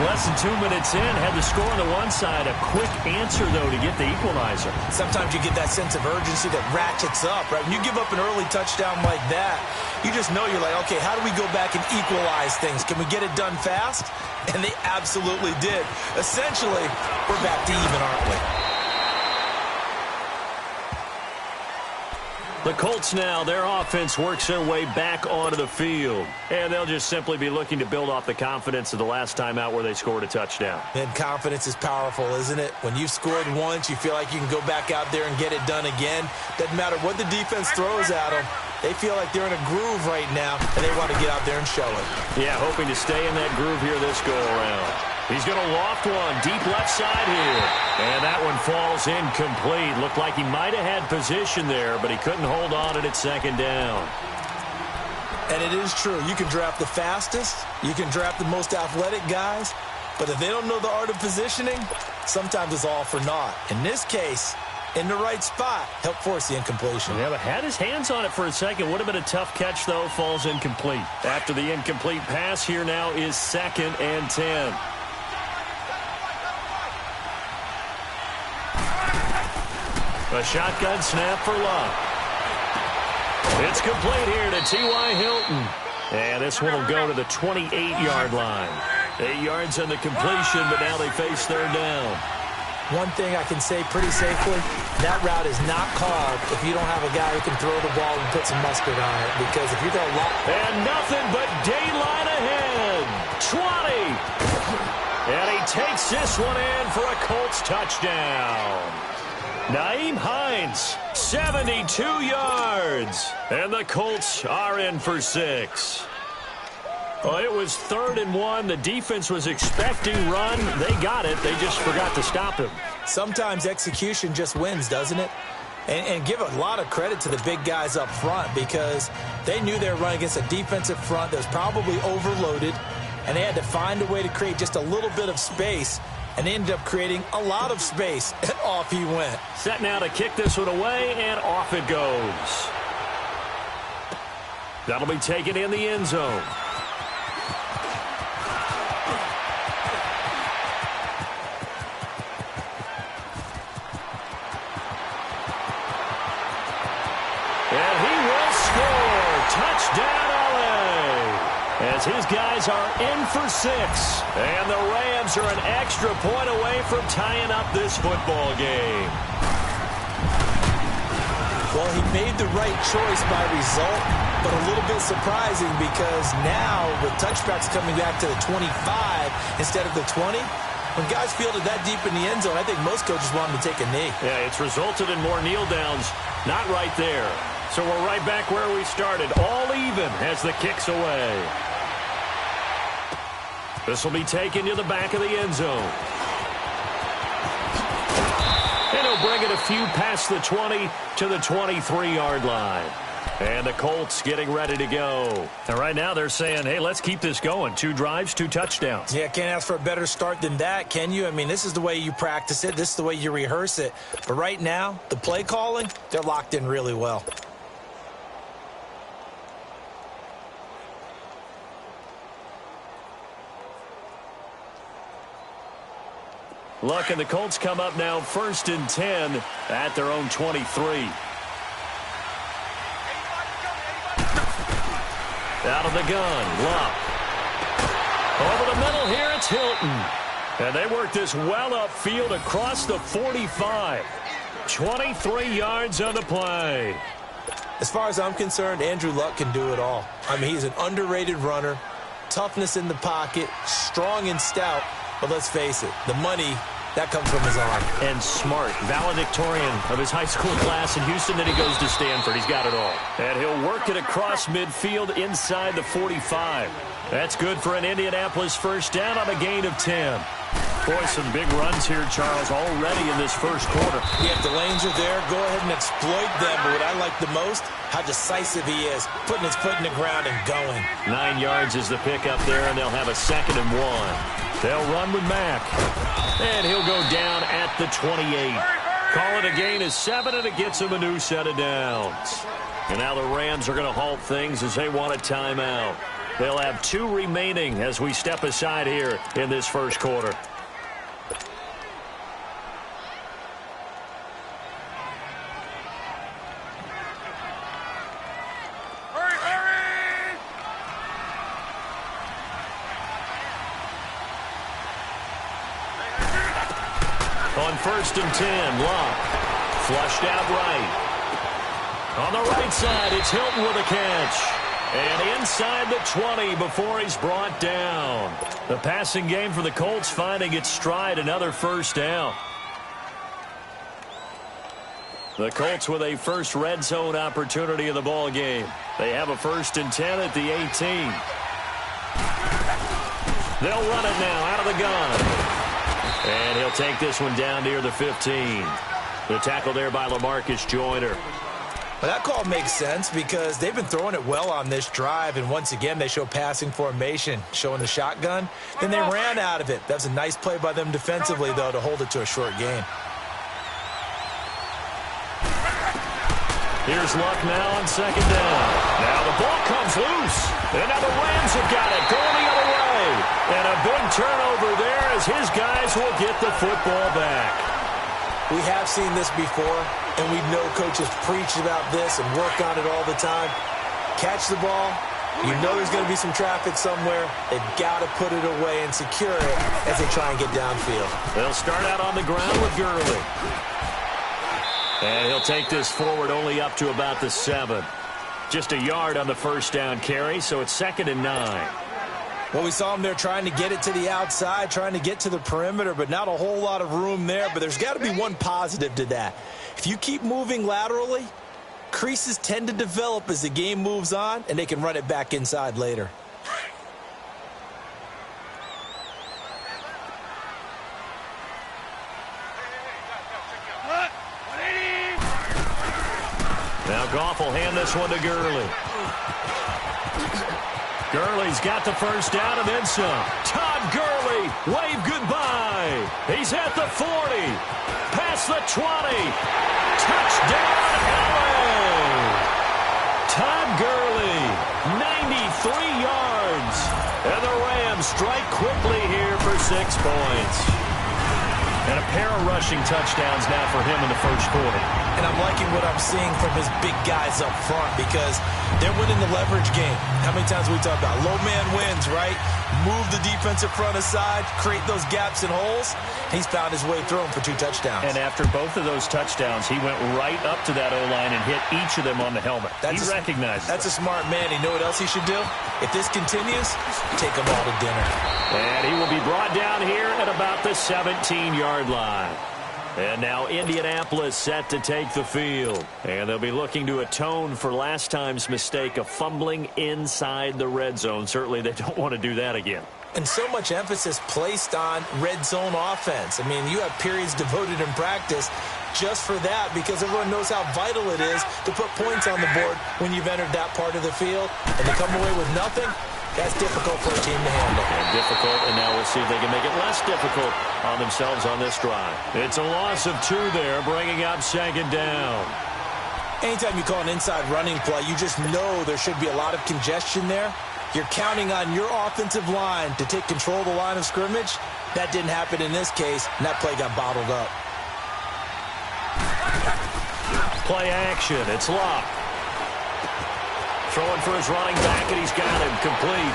Less than 2 minutes in, had the score on the one side. A quick answer, though, to get the equalizer. Sometimes you get that sense of urgency that ratchets up, right? When you give up an early touchdown like that, you just know you're like, okay, how do we go back and equalize things? Can we get it done fast? And they absolutely did. Essentially, we're back to even, aren't we? The Colts now, their offense works their way back onto the field. And they'll just simply be looking to build off the confidence of the last time out where they scored a touchdown. And confidence is powerful, isn't it? When you've scored once, you feel like you can go back out there and get it done again. Doesn't matter what the defense throws at them. They feel like they're in a groove right now, and they want to get out there and show it. Yeah, hoping to stay in that groove here this go-around. He's going to loft one deep left side here. And that one falls incomplete. Looked like he might have had position there, but he couldn't hold on it at 2nd down. And it is true. You can draft the fastest. You can draft the most athletic guys. But if they don't know the art of positioning, sometimes it's all for naught. In this case, in the right spot, helped force the incompletion. Yeah, but had his hands on it for a second. Would have been a tough catch, though. Falls incomplete. After the incomplete pass, here now is 2nd and 10. A shotgun snap for Luck. It's complete here to T.Y. Hilton. And this one will go to the 28-yard line. 8 yards on the completion, but now they face 3rd down. One thing I can say pretty safely, that route is not called if you don't have a guy who can throw the ball and put some mustard on it. Because if you're going to lock... And nothing but daylight ahead. 20. And he takes this one in for a Colts touchdown. Nyheim Hines, 72 yards. And the Colts are in for 6. Well, it was 3rd and 1. The defense was expecting run. They got it. They just forgot to stop him. Sometimes execution just wins, doesn't it? And give a lot of credit to the big guys up front because they knew they were running against a defensive front that was probably overloaded, and they had to find a way to create just a little bit of space and ended up creating a lot of space, and off he went. Set now to kick this one away, and off it goes. That'll be taken in the end zone. And he will score. Touchdown, LA. As his guys are in for 6. And the Rams are an extra point away from tying up this football game. Well, he made the right choice by result, but a little bit surprising because now with touchbacks coming back to the 25 instead of the 20, when guys fielded that deep in the end zone, I think most coaches want him to take a knee. Yeah, it's resulted in more kneel downs. Not right there. So we're right back where we started. All even as the kick's away. This will be taken to the back of the end zone. And he'll bring it a few past the 20 to the 23-yard line. And the Colts getting ready to go. And right now they're saying, hey, let's keep this going. 2 drives, 2 touchdowns. Yeah, can't ask for a better start than that, can you? I mean, this is the way you practice it. This is the way you rehearse it. But right now, the play calling, they're locked in really well. Look, and the Colts come up now 1st and 10 at their own 23. Out of the gun, Luck. Over the middle here, it's Hilton. And they work this well upfield across the 45. 23 yards on the play. As far as I'm concerned, Andrew Luck can do it all. I mean, he's an underrated runner, toughness in the pocket, strong and stout. But let's face it, the money, that comes from his arm. And smart, valedictorian of his high school class in Houston. Then he goes to Stanford. He's got it all. And he'll work it across midfield inside the 45. That's good for an Indianapolis first down on a gain of 10. Boy, some big runs here, Charles, already in this first quarter. Yeah, if the lanes are there, go ahead and exploit them. But what I like the most, how decisive he is, putting his foot in the ground and going. 9 yards is the pickup there, and they'll have a 2nd and 1. They'll run with Mack. And he'll go down at the 28. Call it a gain of 7, and it gets him a new set of downs. And now the Rams are going to halt things as they want a timeout. They'll have 2 remaining as we step aside here in this first quarter. On 1st and 10, Locke flushed out right. On the right side, it's Hilton with a catch. And inside the 20 before he's brought down. The passing game for the Colts finding its stride, another first down. The Colts with a first red zone opportunity in the ball game. They have a 1st and 10 at the 18. They'll run it now out of the gun. And he'll take this one down near the 15. The tackle there by LaMarcus Joyner. Well, that call makes sense because they've been throwing it well on this drive, and once again they show passing formation, showing the shotgun. Then they ran out of it. That was a nice play by them defensively, though, to hold it to a short gain. Here's Luck now on 2nd down. Now the ball comes loose. And now the Rams have got it going the other way. And a big turnover there as his guys will get the football back. We have seen this before, and we know coaches preach about this and work on it all the time. Catch the ball. You know there's going to be some traffic somewhere. They've got to put it away and secure it as they try and get downfield. They'll start out on the ground with Gurley. And he'll take this forward only up to about the 7. Just a yard on the first down carry, so it's 2nd and 9. Well, we saw him there trying to get it to the outside, trying to get to the perimeter, but not a whole lot of room there. But there's got to be one positive to that. If you keep moving laterally, creases tend to develop as the game moves on, and they can run it back inside later. Now Goff will hand this one to Gurley. Gurley's got the first down and then some. Todd Gurley, wave goodbye. He's at the 40. Past the 20. Touchdown, LA! Todd Gurley, 93 yards. And the Rams strike quickly here for 6 points. And a pair of rushing touchdowns now for him in the first quarter. And I'm liking what I'm seeing from his big guys up front because they're winning the leverage game. How many times we talk about low man wins, right? Move the defensive front aside, create those gaps and holes. He's found his way through them for 2 touchdowns. And after both of those touchdowns, he went right up to that O-line and hit each of them on the helmet. He recognized That's a smart man. You know what else he should do? If this continues, take them all to dinner. And he will be brought down here at about the 17-yard line. And now Indianapolis set to take the field. And they'll be looking to atone for last time's mistake of fumbling inside the red zone. Certainly they don't want to do that again. And so much emphasis placed on red zone offense. I mean, you have periods devoted in practice just for that because everyone knows how vital it is to put points on the board when you've entered that part of the field. And to come away with nothing, that's difficult for a team to handle. And difficult, and now we'll see if they can make it less difficult on themselves on this drive. It's a loss of 2 there, bringing up 2nd down. Anytime you call an inside running play, you just know there should be a lot of congestion there. You're counting on your offensive line to take control of the line of scrimmage. That didn't happen in this case, and that play got bottled up. Play action. It's Locke. Throwing for his running back, and he's got him complete.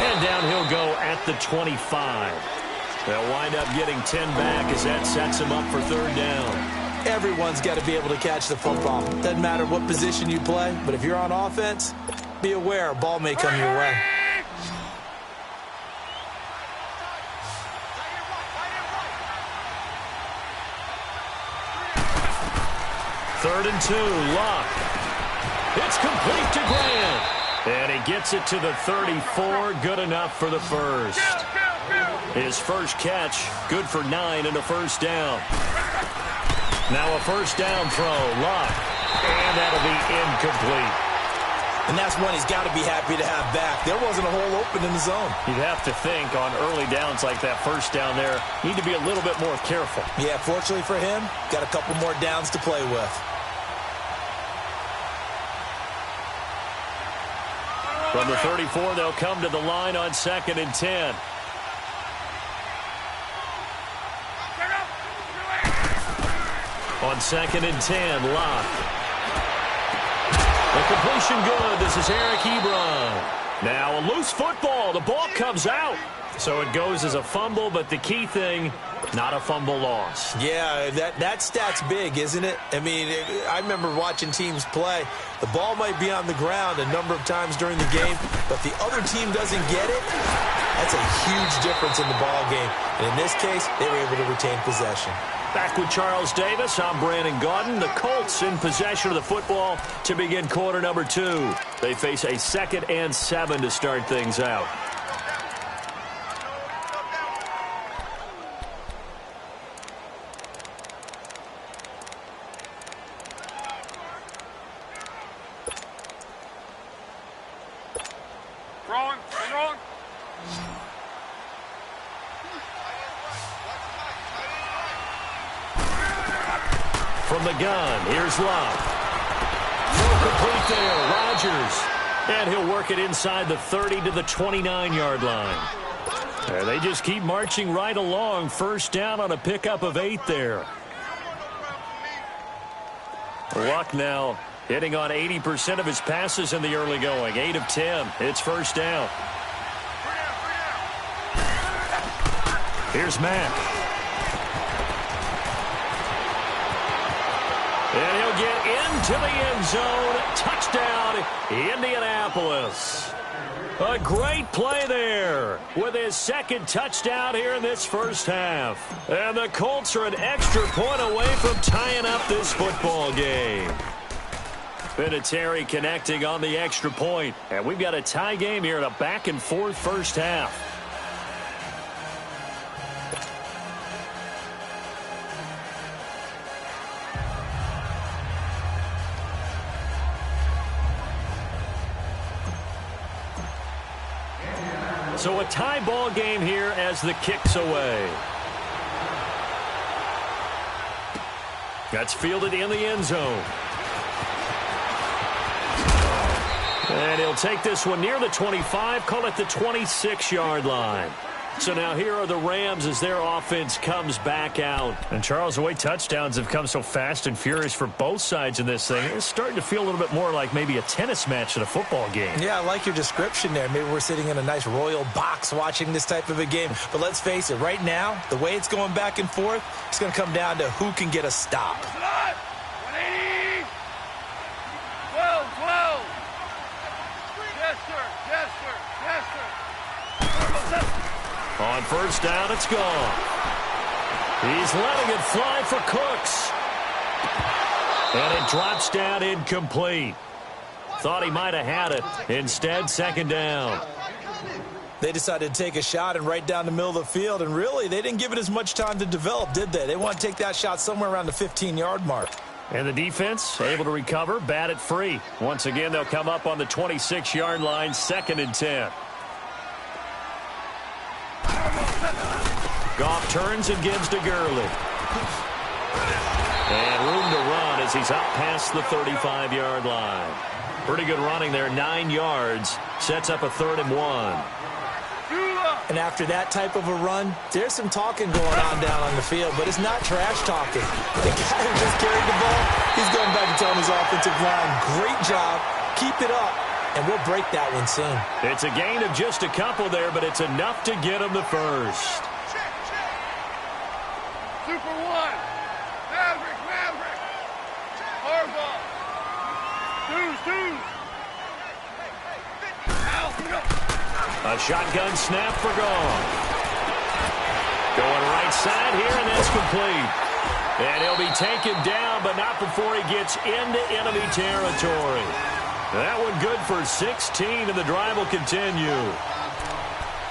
And down he'll go at the 25. They'll wind up getting 10 back as that sets him up for 3rd down. Everyone's got to be able to catch the football. Doesn't matter what position you play, but if you're on offense, be aware a ball may come your way. Third and 2, Locke. It's complete to Grant. And he gets it to the 34, good enough for the first. His first catch, good for 9 and a first down. Now a first down throw, Locke. And that'll be incomplete. And that's one he's got to be happy to have back. There wasn't a hole open in the zone. You'd have to think on early downs like that first down there, need to be a little bit more careful. Yeah, fortunately for him, got a couple more downs to play with. From the 34, they'll come to the line on 2nd and 10. On 2nd and 10, Locke. The completion good. This is Eric Ebron. Now a loose football. The ball comes out. So it goes as a fumble, but the key thing, not a fumble loss. Yeah, that stat's big, isn't it? I mean, I remember watching teams play. The ball might be on the ground a number of times during the game, but the other team doesn't get it. That's a huge difference in the ball game. And in this case, they were able to retain possession. Back with Charles Davis, I'm Brandon Gaudin. The Colts in possession of the football to begin quarter number 2. They face a 2nd and 7 to start things out. From the gun, here's Locke. Throw complete there, Rodgers. And he'll work it inside the 30 to the 29-yard line. And they just keep marching right along. First down on a pickup of 8 there. Luck now hitting on 80% of his passes in the early going. 8 of 10. It's first down. Here's Mack. And he'll get into the end zone. Touchdown, Indianapolis. A great play there with his 2nd touchdown here in this first half. And the Colts are an extra point away from tying up this football game. Vinatieri connecting on the extra point. And we've got a tie game here in a back-and-forth first half. So a tie ball game here as the kick's away. That's fielded in the end zone. And he'll take this one near the 25, call it the 26-yard line. So now here are the Rams as their offense comes back out. And, Charles, the way touchdowns have come so fast and furious for both sides in this thing, it's starting to feel a little bit more like maybe a tennis match than a football game. Yeah, I like your description there. Maybe we're sitting in a nice royal box watching this type of a game. But let's face it, right now, the way it's going back and forth, it's going to come down to who can get a stop. 180. 12, 12. Yes, sir. Yes, sir. Yes, sir. On first down, it's gone. He's letting it fly for Cooks. And it drops down incomplete. Thought he might have had it. Instead, second down. They decided to take a shot and right down the middle of the field, and really, they didn't give it as much time to develop, did they? They want to take that shot somewhere around the 15-yard mark. And the defense able to recover, bat it free. Once again, they'll come up on the 26-yard line, 2nd and 10. Goff turns and gives to Gurley. And room to run as he's up past the 35-yard line. Pretty good running there, 9 yards. Sets up a 3rd and 1. And after that type of a run, there's some talking going on down on the field, but it's not trash talking. The guy who just carried the ball, he's going back and telling his offensive line, great job, keep it up, and we'll break that one soon. It's a gain of just a couple there, but it's enough to get him the first. Super one. Maverick, Maverick. Harbaugh. Twos. A shotgun snap for Goff. Going right side here, and that's complete. And he'll be taken down, but not before he gets into enemy territory. That one good for 16, and the drive will continue.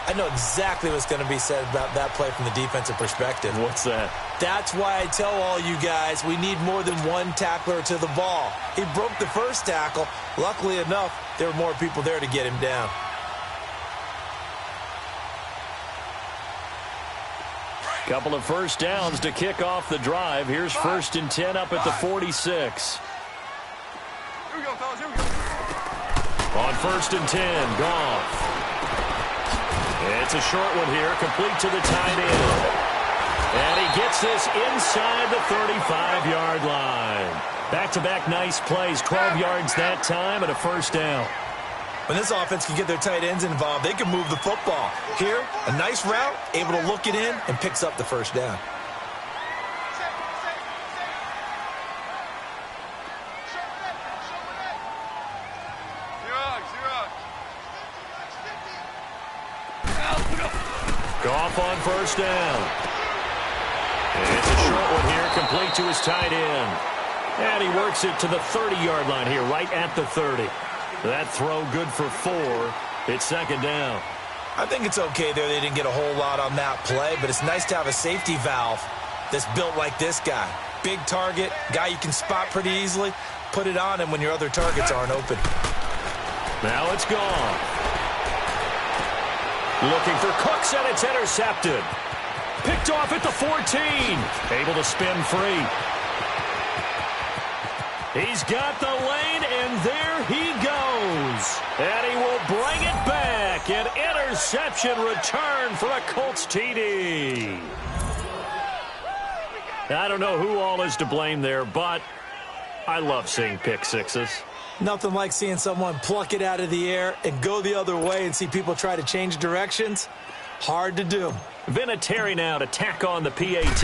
I know exactly what's going to be said about that play from the defensive perspective. What's that? That's why I tell all you guys we need more than one tackler to the ball. He broke the first tackle. Luckily enough, there were more people there to get him down. Couple of first downs to kick off the drive. Here's 1st and 10 up at the 46. Here we go, fellas. Here we go. On 1st and 10, Goff. It's a short one here, complete to the tight end. And he gets this inside the 35-yard line. Back-to-back nice plays, 12 yards that time and a first down. When this offense can get their tight ends involved, they can move the football. Here, a nice route, able to look it in, and picks up the first down. Goff on first down. And it's a short one here, complete to his tight end. And he works it to the 30-yard line here, right at the 30. That throw good for 4. It's second down. I think it's okay there. They didn't get a whole lot on that play, but it's nice to have a safety valve that's built like this guy. Big target, guy you can spot pretty easily. Put it on him when your other targets aren't open. Now it's gone. Looking for Cooks, and it's intercepted. Picked off at the 14. Able to spin free. He's got the lane, and there he goes. And he will bring it back. An interception return for a Colts TD. I don't know who all is to blame there, but I love seeing pick sixes. Nothing like seeing someone pluck it out of the air and go the other way and see people try to change directions. Hard to do. Vinatieri now to tack on the PAT.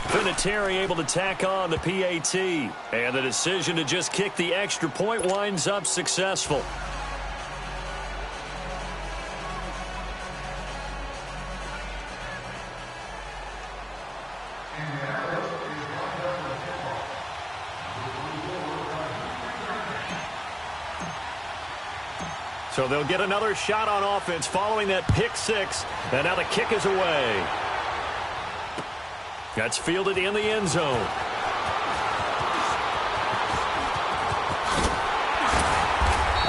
Vinatieri able to tack on the PAT. And the decision to just kick the extra point winds up successful. So they'll get another shot on offense following that pick six. And now the kick is away. That's fielded in the end zone.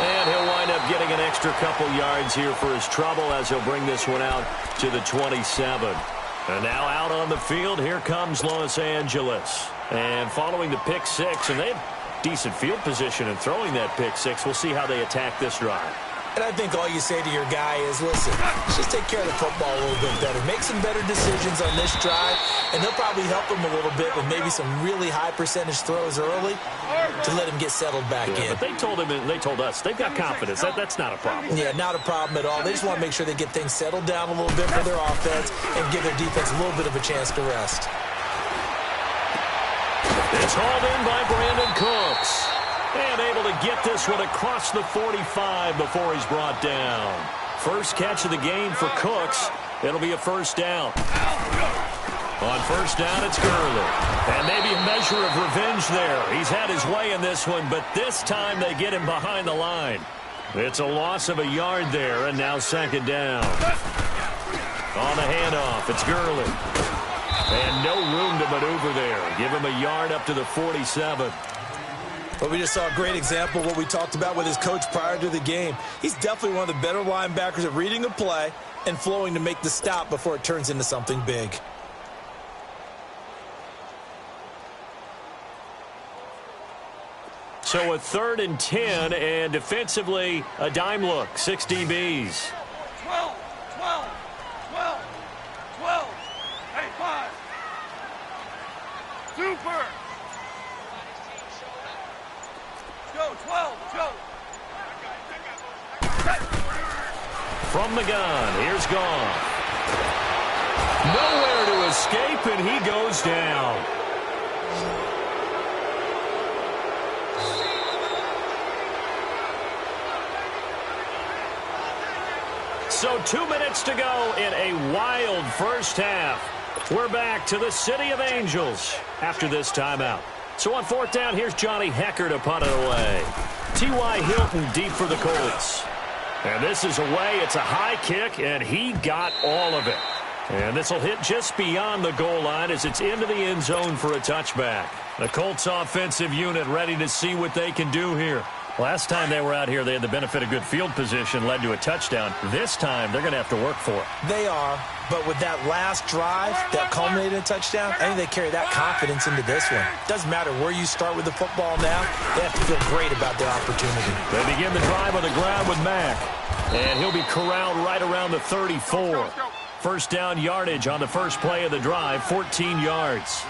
And he'll wind up getting an extra couple yards here for his trouble as he'll bring this one out to the 27. And now out on the field, here comes Los Angeles. And following the pick six, and they have decent field position in throwing that pick six. We'll see how they attack this drive. And I think all you say to your guy is, listen, let's just take care of the football a little bit better. Make some better decisions on this drive, and he'll probably help him a little bit with maybe some really high percentage throws early to let him get settled back in. But they told him, and they told us, they've got confidence. That's not a problem. Yeah, not a problem at all. They just want to make sure they get things settled down a little bit for their offense and give their defense a little bit of a chance to rest. It's hauled in by Brandon Cooks. And able to get this one across the 45 before he's brought down. First catch of the game for Cooks. It'll be a first down. On first down, it's Gurley. And maybe a measure of revenge there. He's had his way in this one, but this time they get him behind the line. It's a loss of a yard there, and now second down. On the handoff, it's Gurley. And no room to maneuver there. Give him a yard up to the 47. But we just saw a great example of what we talked about with his coach prior to the game. He's definitely one of the better linebackers at reading a play and flowing to make the stop before it turns into something big. So a 3rd and 10, and defensively, a dime look. 6 DBs. 12, 12, 12, 12. Hey, 5. Super. Go, 12, go. From the gun, here's Goff. Nowhere to escape, and he goes down. So 2 minutes to go in a wild first half. We're back to the City of Angels after this timeout. So on fourth down, here's Johnny Hecker to punt it away. T.Y. Hilton deep for the Colts. And this is away. It's a high kick, and he got all of it. And this will hit just beyond the goal line as it's into the end zone for a touchback. The Colts offensive unit ready to see what they can do here. Last time they were out here, they had the benefit of good field position, led to a touchdown. This time, they're going to have to work for it. They are, but with that last drive that culminated in a touchdown, I think they carry that confidence into this one. Doesn't matter where you start with the football now, they have to feel great about their opportunity. They begin the drive on the ground with Mack, and he'll be corralled right around the 34. First down yardage on the first play of the drive, 14 yards.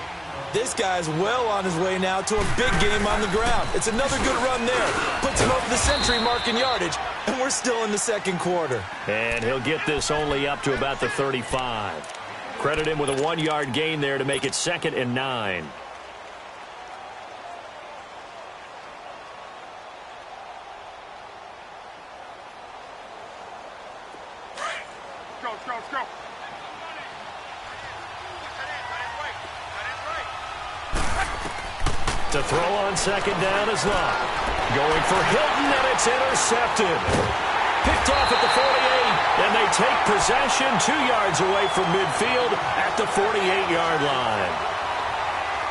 This guy's well on his way now to a big game on the ground. It's another good run there. Puts him over the century mark in yardage, and we're still in the second quarter. And he'll get this only up to about the 35. Credit him with a 1-yard gain there to make it 2nd and 9. Let's go. To throw on second down is Lott. Going for Hilton, and it's intercepted. Picked off at the 48, and they take possession 2 yards away from midfield at the 48-yard line.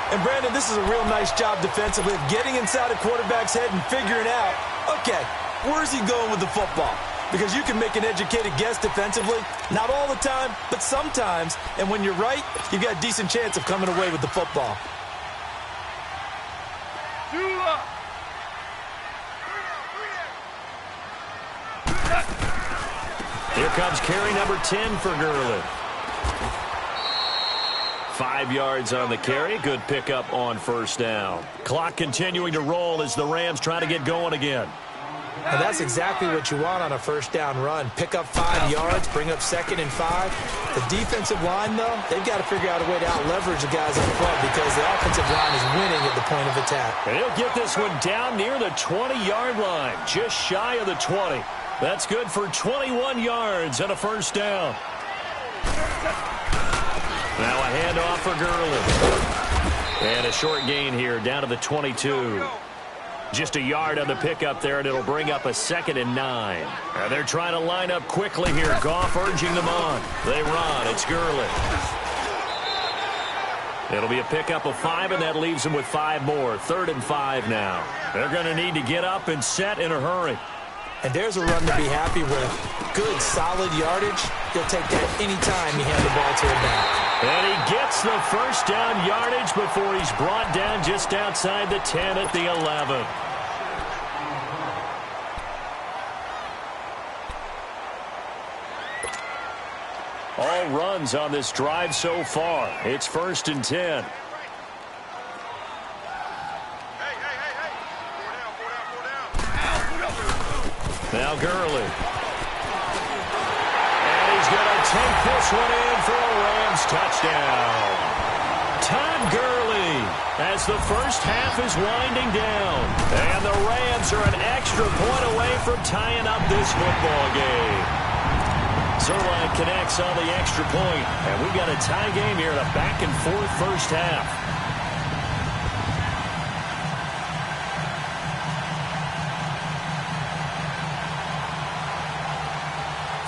And, Brandon, this is a real nice job defensively of getting inside a quarterback's head and figuring out, okay, where's he going with the football? Because you can make an educated guess defensively, not all the time, but sometimes. And when you're right, you've got a decent chance of coming away with the football. Here comes carry number 10 for Gurley. 5 yards on the carry. Good pickup on first down. Clock continuing to roll as the Rams try to get going again. And that's exactly what you want on a first down run. Pick up 5 yards, bring up 2nd and 5. The defensive line, though, they've got to figure out a way to out-leverage the guys up front because the offensive line is winning at the point of attack. And he'll get this one down near the 20-yard line, just shy of the 20. That's good for 21 yards and a first down. Now a handoff for Gurley. And a short gain here down to the 22. Just a yard on the pickup there, and it'll bring up a 2nd and 9. And they're trying to line up quickly here. Goff urging them on. They run. It's Gurley. It'll be a pickup of 5, and that leaves them with 5 more. 3rd and 5 now. They're going to need to get up and set in a hurry. And there's a run to be happy with. Good, solid yardage. they'll take that anytime you hand the ball to him back. And he gets the first down yardage before he's brought down just outside the 10 at the 11. All runs on this drive so far. It's 1st and 10. Now Gurley. And he's going to take this one in for a Rams touchdown. Todd Gurley as the first half is winding down. And the Rams are an extra point away from tying up this football game. Zerline connects on the extra point, and we've got a tie game here in a back-and-forth first half.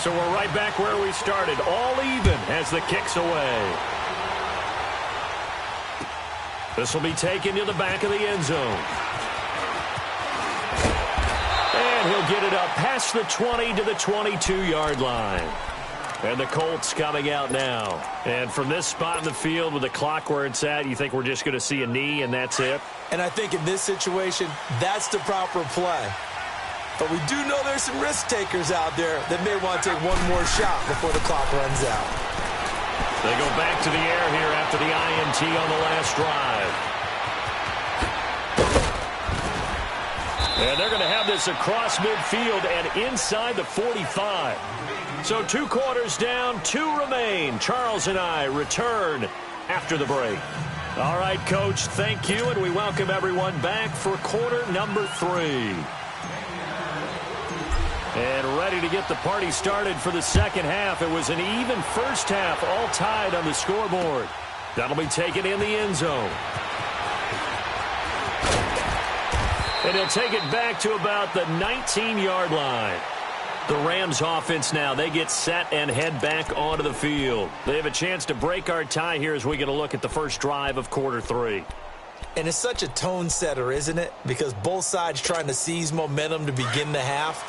So we're right back where we started, all even as the kick's away. This will be taken to the back of the end zone. And he'll get it up past the 20 to the 22-yard line. And the Colts coming out now. And from this spot in the field with the clock where it's at, you think we're just going to see a knee and that's it? And I think in this situation, that's the proper play. But we do know there's some risk takers out there that may want to take one more shot before the clock runs out. They go back to the air here after the INT on the last drive. And they're going to have this across midfield and inside the 45. So 2 quarters down, 2 remain. Charles and I return after the break. All right, Coach, thank you, and we welcome everyone back for quarter number 3. And ready to get the party started for the second half. It was an even first half, all tied on the scoreboard. That'll be taken in the end zone. And he'll take it back to about the 19-yard line. The Rams offense now, they get set and head back onto the field. They have a chance to break our tie here as we get a look at the first drive of quarter 3. And it's such a tone setter, isn't it? Because both sides trying to seize momentum to begin the half.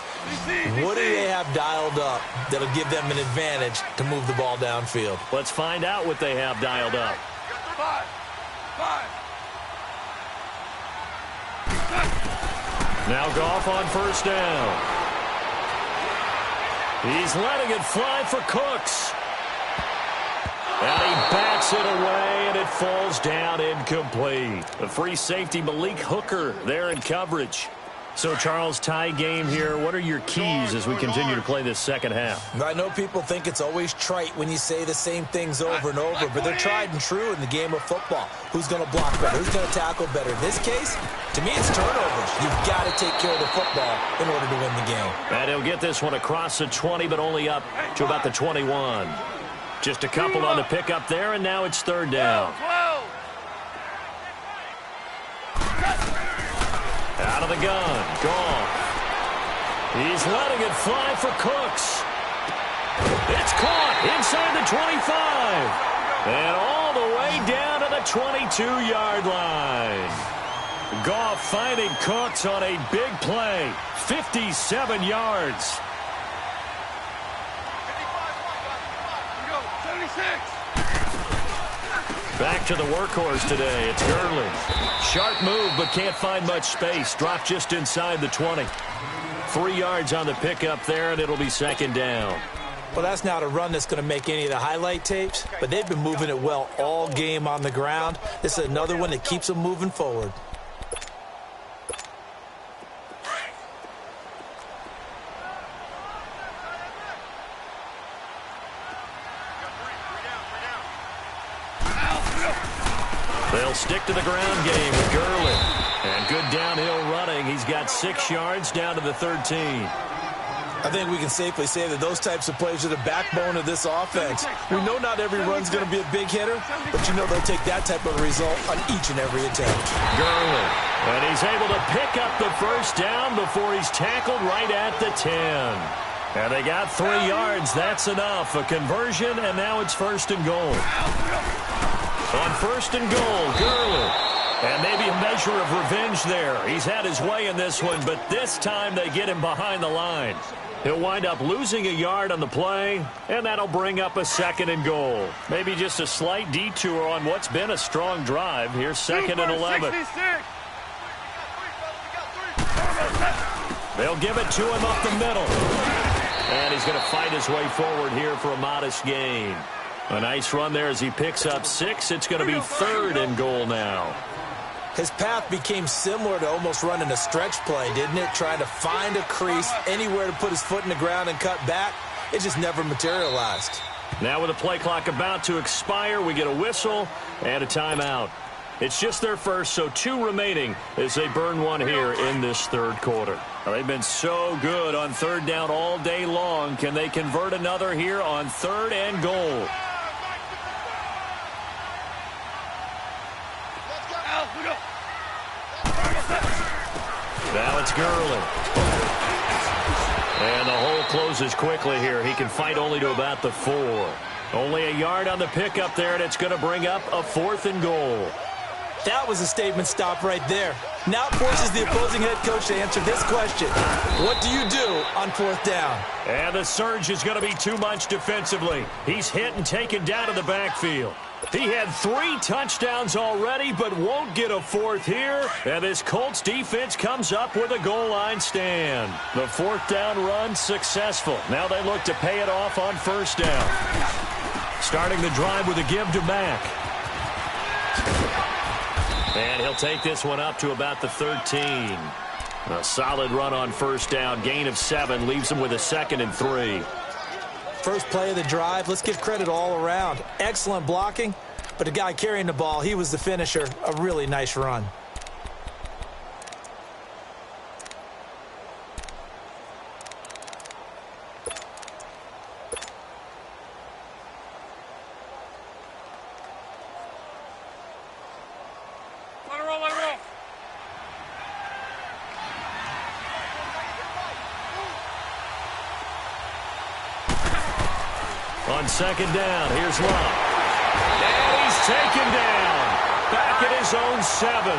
What do they have dialed up that'll give them an advantage to move the ball downfield? Let's find out what they have dialed up. 5. Now Goff on first down. He's letting it fly for Cooks. And he backs it away, and it falls down incomplete. The free safety, Malik Hooker, there in coverage. So, Charles, tie game here. What are your keys as we continue to play this second half? I know people think it's always trite when you say the same things over and over, but they're tried and true in the game of football. Who's going to block better? Who's going to tackle better? In this case, to me, it's turnovers. You've got to take care of the football in order to win the game. And he'll get this one across the 20, but only up to about the 21. Just a couple on the pickup there, and now it's third down. Out of the gun, Goff. He's letting it fly for Cooks. It's caught inside the 25. And all the way down to the 22-yard line. Goff finding Cooks on a big play. 57 yards. Back to the workhorse today. It's Gurley. Sharp move, but can't find much space. Dropped just inside the 20. 3 yards on the pickup there, and it'll be second down. Well, that's not a run that's going to make any of the highlight tapes, but they've been moving it well all game on the ground. This is another one that keeps them moving forward. They'll stick to the ground game with Gurley. And good downhill running. He's got 6 yards down to the 13. I think we can safely say that those types of plays are the backbone of this offense. We know not every run's going to be a big hitter, but you know they'll take that type of result on each and every attempt. Gurley. And he's able to pick up the first down before he's tackled right at the 10. And they got 3 yards. That's enough. A conversion, and now it's first and goal. On first and goal, Gurley. And maybe a measure of revenge there. He's had his way in this one, but this time they get him behind the line. He'll wind up losing a yard on the play, and that'll bring up a 2nd and goal. Maybe just a slight detour on what's been a strong drive. Here's 2nd and 11. They'll give it to him up the middle. And he's going to fight his way forward here for a modest gain. A nice run there as he picks up 6. It's going to be 3rd and goal now. His path became similar to almost running a stretch play, didn't it? Trying to find a crease, anywhere to put his foot in the ground and cut back. It just never materialized. Now with the play clock about to expire, we get a whistle and a timeout. It's just their first, so 2 remaining as they burn one here in this 3rd quarter. Well, they've been so good on 3rd down all day long. Can they convert another here on 3rd and goal? Now it's Gurley. And the hole closes quickly here. He can fight only to about the 4. Only a yard on the pickup there, and it's going to bring up a 4th and goal. That was a statement stop right there. Now it forces the opposing head coach to answer this question. What do you do on 4th down? And the surge is going to be too much defensively. He's hit and taken down to the backfield. He had 3 touchdowns already, but won't get a 4th here. And this Colts defense comes up with a goal line stand. The 4th down run successful. Now they look to pay it off on 1st down. Starting the drive with a give to Mack. And he'll take this one up to about the 13. A solid run on 1st down. Gain of 7 leaves him with a 2nd and 3. First play of the drive, let's give credit all around. Excellent blocking, but the guy carrying the ball, he was the finisher. A really nice run. On 2nd down, here's Love. And he's taken down. Back at his own 7.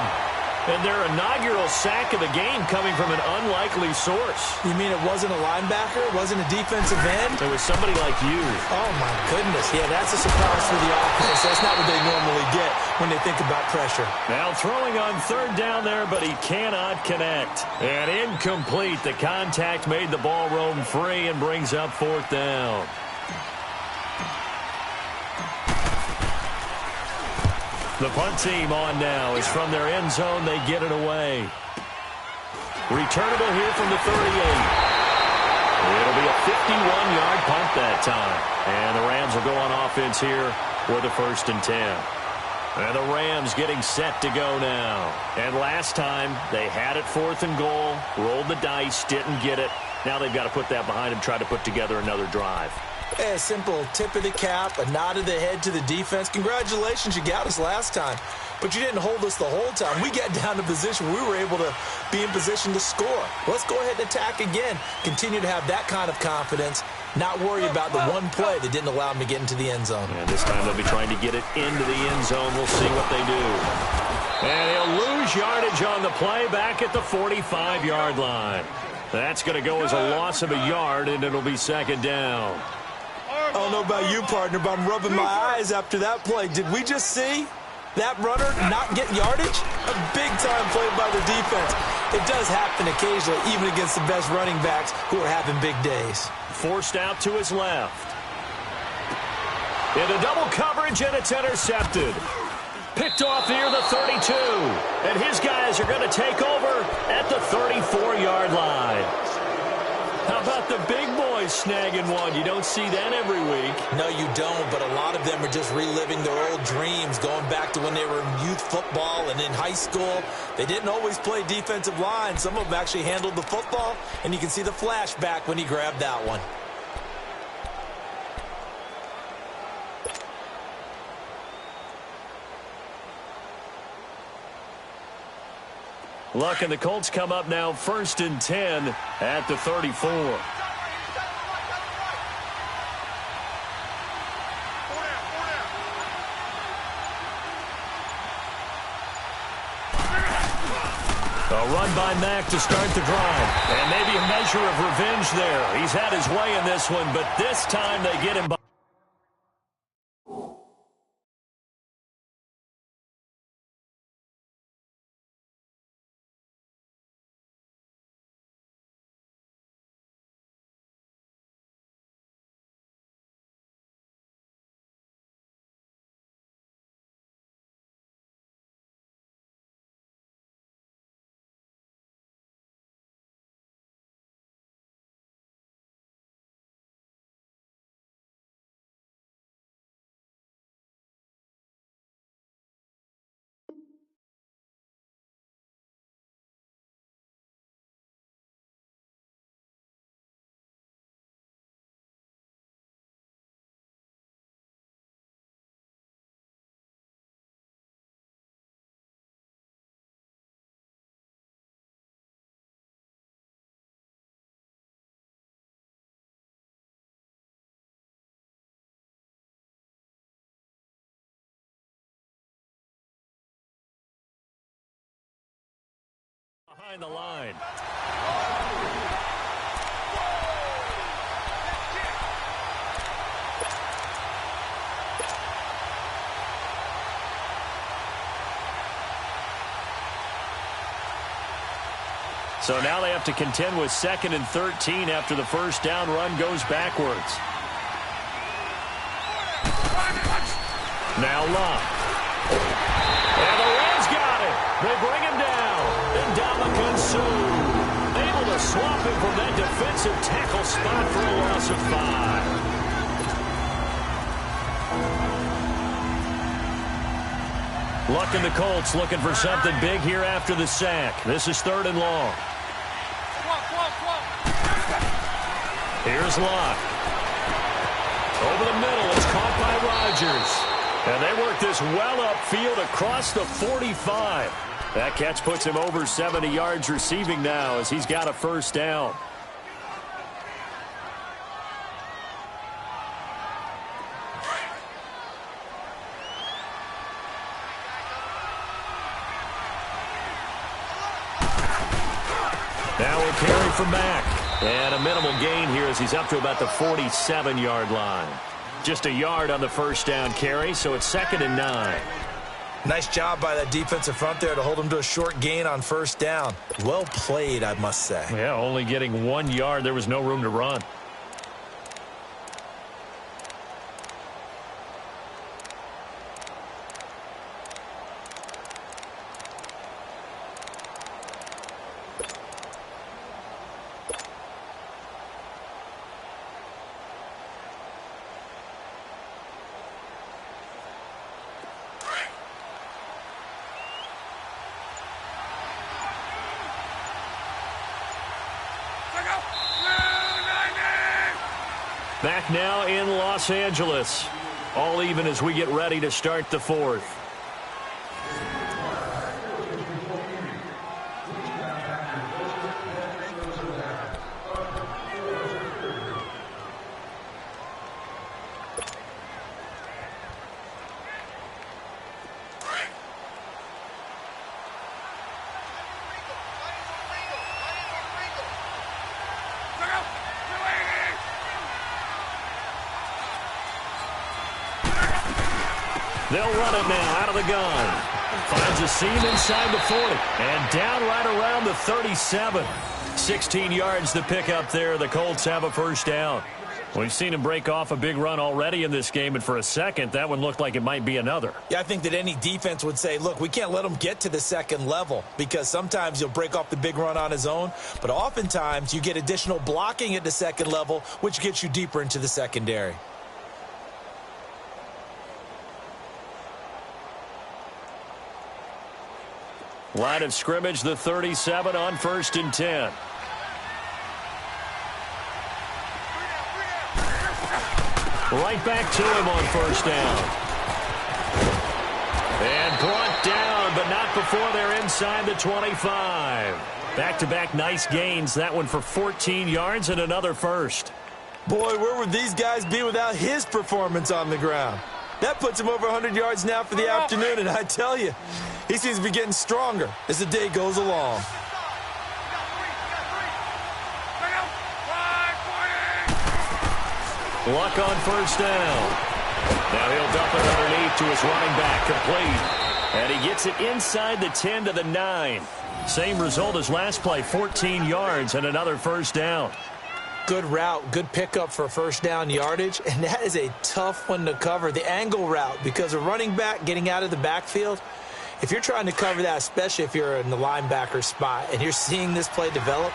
And their inaugural sack of the game coming from an unlikely source. You mean it wasn't a linebacker? It wasn't a defensive end? It was somebody like you. Oh, my goodness. Yeah, that's a surprise for the offense. That's not what they normally get when they think about pressure. Now throwing on 3rd down there, but he cannot connect. And incomplete. The contact made the ball roam free and brings up 4th down. The punt team on now is from their end zone. They get it away. Returnable here from the 38. It'll be a 51-yard punt that time. And the Rams will go on offense here with a 1st and 10. And the Rams getting set to go now. And last time, they had it 4th and goal, rolled the dice, didn't get it. Now they've got to put that behind them, try to put together another drive. Hey, a simple tip of the cap, a nod of the head to the defense. Congratulations, you got us last time. But you didn't hold us the whole time. We got down to position. We were able to be in position to score. Let's go ahead and attack again. Continue to have that kind of confidence. Not worry about the one play that didn't allow them to get into the end zone. And this time they'll be trying to get it into the end zone. We'll see what they do. And he'll lose yardage on the play back at the 45-yard line. That's going to go as a loss of a yard, and it'll be 2nd down. I don't know about you, partner, but I'm rubbing my eyes after that play. Did we just see that runner not get yardage? A big-time play by the defense. It does happen occasionally, even against the best running backs who are having big days. Forced out to his left. Into double coverage, and it's intercepted. Picked off near the 32. And his guys are going to take over at the 34-yard line. How about the big boys snagging one? You don't see that every week. No, you don't, but a lot of them are just reliving their old dreams, going back to when they were in youth football and in high school. They didn't always play defensive line. Some of them actually handled the football, and you can see the flashback when he grabbed that one. Luck and the Colts come up now 1st and 10 at the 34. A run by Mack to start the drive. And maybe a measure of revenge there. He's had his way in this one, but this time they get him by. Behind the line. So now they have to contend with 2nd and 13 after the first down run goes backwards. Now Love. And the Rams got it. They bring him down. And Ndamukong Suh able to swap him from that defensive tackle spot for a loss of 5. Luck and the Colts looking for something big here after the sack. This is 3rd and long. Here's Luck. Over the middle. It's caught by Rodgers. And they work this well upfield across the 45. That catch puts him over 70 yards receiving now as he's got a first down. Now we'll carry from Mack. And a minimal gain here as he's up to about the 47-yard line. Just a yard on the first down carry, so it's 2nd and 9. Nice job by that defensive front there to hold him to a short gain on first down. Well played, I must say. Yeah, only getting 1 yard. There was no room to run. Back now in Los Angeles. All even as we get ready to start the 4th. They'll run it now out of the gun. Finds a seam inside the 40. And down right around the 37. 16 yards to pick up there. The Colts have a first down. We've seen him break off a big run already in this game, and for a second, that one looked like it might be another. Yeah, I think that any defense would say, look, we can't let him get to the second level because sometimes he'll break off the big run on his own, but oftentimes you get additional blocking at the second level, which gets you deeper into the secondary. Line of scrimmage, the 37 on 1st and 10. Right back to him on first down. And brought down, but not before they're inside the 25. Back-to-back nice gains. That one for 14 yards and another first. Boy, where would these guys be without his performance on the ground? That puts him over 100 yards now for the afternoon, and I tell you, he seems to be getting stronger as the day goes along. Luck on first down. Now he'll dump it underneath to his running back, complete. And he gets it inside the 10 to the 9. Same result as last play, 14 yards and another first down. Good route, good pickup for first down yardage, and that is a tough one to cover, the angle route, because a running back getting out of the backfield, if you're trying to cover that, especially if you're in the linebacker spot and you're seeing this play develop,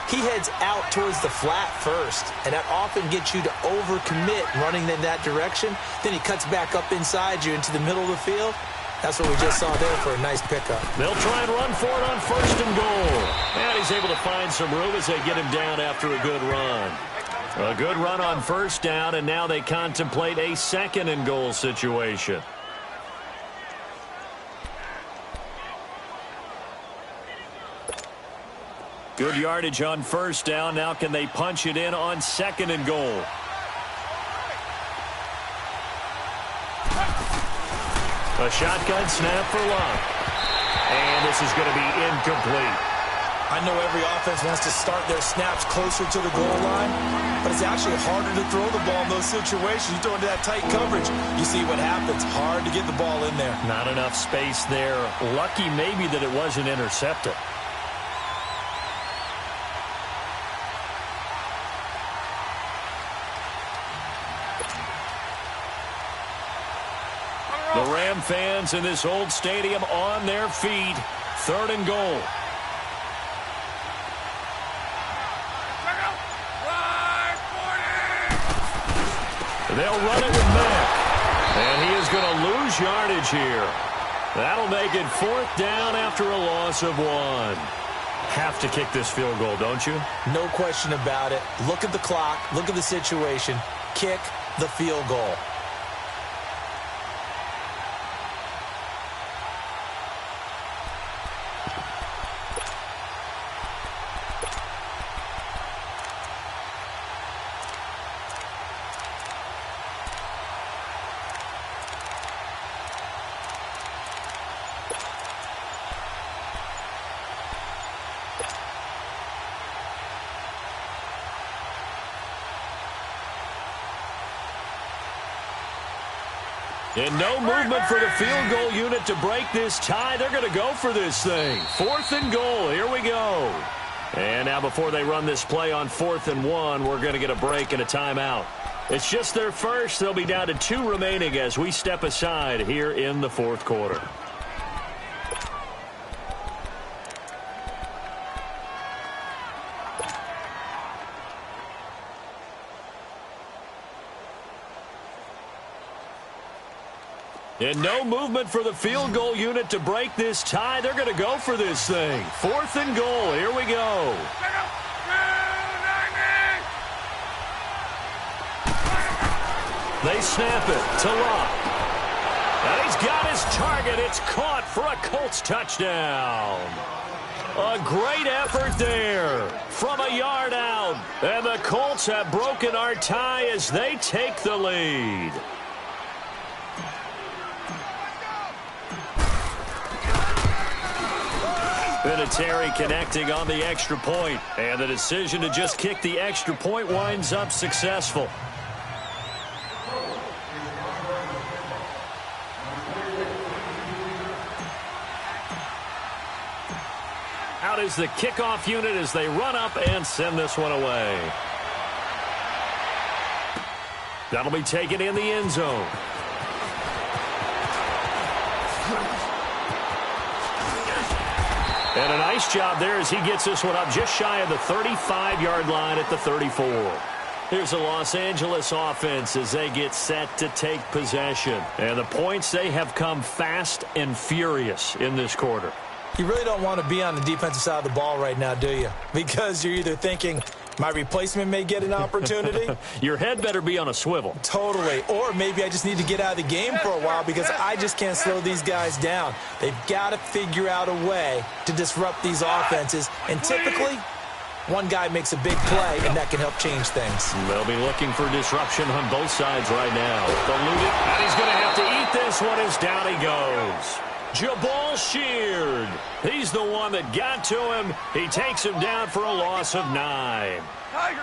he heads out towards the flat first, and that often gets you to overcommit running in that direction. Then he cuts back up inside you into the middle of the field. That's what we just saw there for a nice pickup. They'll try and run for it on first and goal. And he's able to find some room as they get him down after a good run. A good run on first down, and now they contemplate a second and goal situation. Good yardage on first down. Now can they punch it in on second and goal? A shotgun snap for Luck. And this is going to be incomplete. I know every offense wants to start their snaps closer to the goal line, but it's actually harder to throw the ball in those situations. You throw into that tight coverage, you see what happens. Hard to get the ball in there. Not enough space there. Lucky maybe that it wasn't intercepted. The Ram fans in this old stadium on their feet. Third and goal. They'll run it with Mack. And he is going to lose yardage here. That'll make it fourth down after a loss of 1. Have to kick this field goal, don't you? No question about it. Look at the clock. Look at the situation. Kick the field goal. And no movement for the field goal unit to break this tie. They're going to go for this thing. Fourth and goal. Here we go. And now before they run this play on 4th and 1, we're going to get a break and a timeout. It's just their first. They'll be down to 2 remaining as we step aside here in the fourth quarter. And no movement for the field goal unit to break this tie. They're going to go for this thing. 4th and goal. Here we go. They snap it to Luck. And he's got his target. It's caught for a Colts touchdown. A great effort there from a yard out. And the Colts have broken our tie as they take the lead. Vinatieri connecting on the extra point, and the decision to just kick the extra point winds up successful. Out is the kickoff unit as they run up and send this one away. That'll be taken in the end zone. And a nice job there as he gets this one up just shy of the 35-yard line at the 34. Here's the Los Angeles offense as they get set to take possession. And the points, they have come fast and furious in this quarter. You really don't want to be on the defensive side of the ball right now, do you? Because you're either thinking, my replacement may get an opportunity. Your head better be on a swivel. Totally. Or maybe I just need to get out of the game for a while because I just can't slow these guys down. They've got to figure out a way to disrupt these offenses. And typically, one guy makes a big play, and that can help change things. They'll be looking for disruption on both sides right now. They'll loot it, and he's going to have to eat this one as down he goes. Jabal Sheard. He's the one that got to him. He takes him down for a loss of 9. Tiger!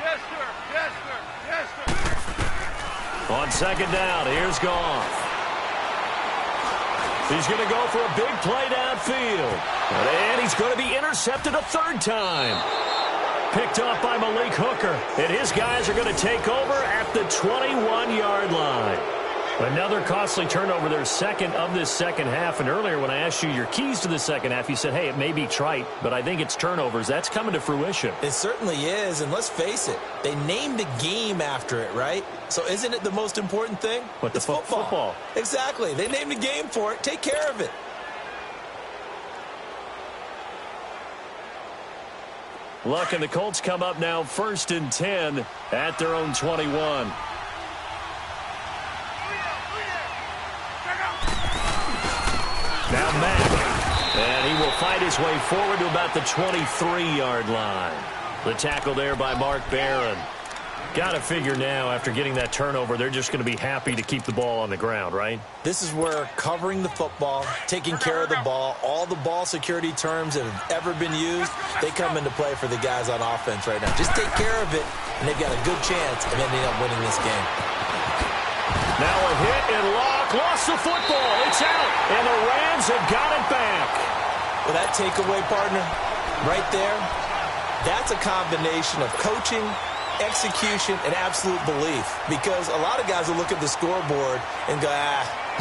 Yes, sir! Yes! Yes, sir. Yes, sir. On second down, here's Goff. He's going to go for a big play downfield. And he's going to be intercepted a third time. Picked off by Malik Hooker. And his guys are going to take over at the 21-yard line. Another costly turnover, their second of this second half. And earlier when I asked you your keys to the second half, you said, hey, it may be trite, but I think it's turnovers. That's coming to fruition. It certainly is, and let's face it, they named the game after it, right? So isn't it the most important thing? But it's football. Exactly. They named the game for it. Take care of it. Luck and the Colts come up now 1st and 10 at their own 21. Now Mack, and he will fight his way forward to about the 23-yard line. The tackle there by Mark Barron. Got to figure now, after getting that turnover, they're just going to be happy to keep the ball on the ground, right? This is where covering the football, taking care of the ball, all the ball security terms that have ever been used, they come into play for the guys on offense right now. Just take care of it, and they've got a good chance of ending up winning this game. Now a hit and Locke lost the football. It's out, and the Rams have got it back. Well, that takeaway, partner, right there, that's a combination of coaching, execution, and absolute belief. Because a lot of guys will look at the scoreboard and go,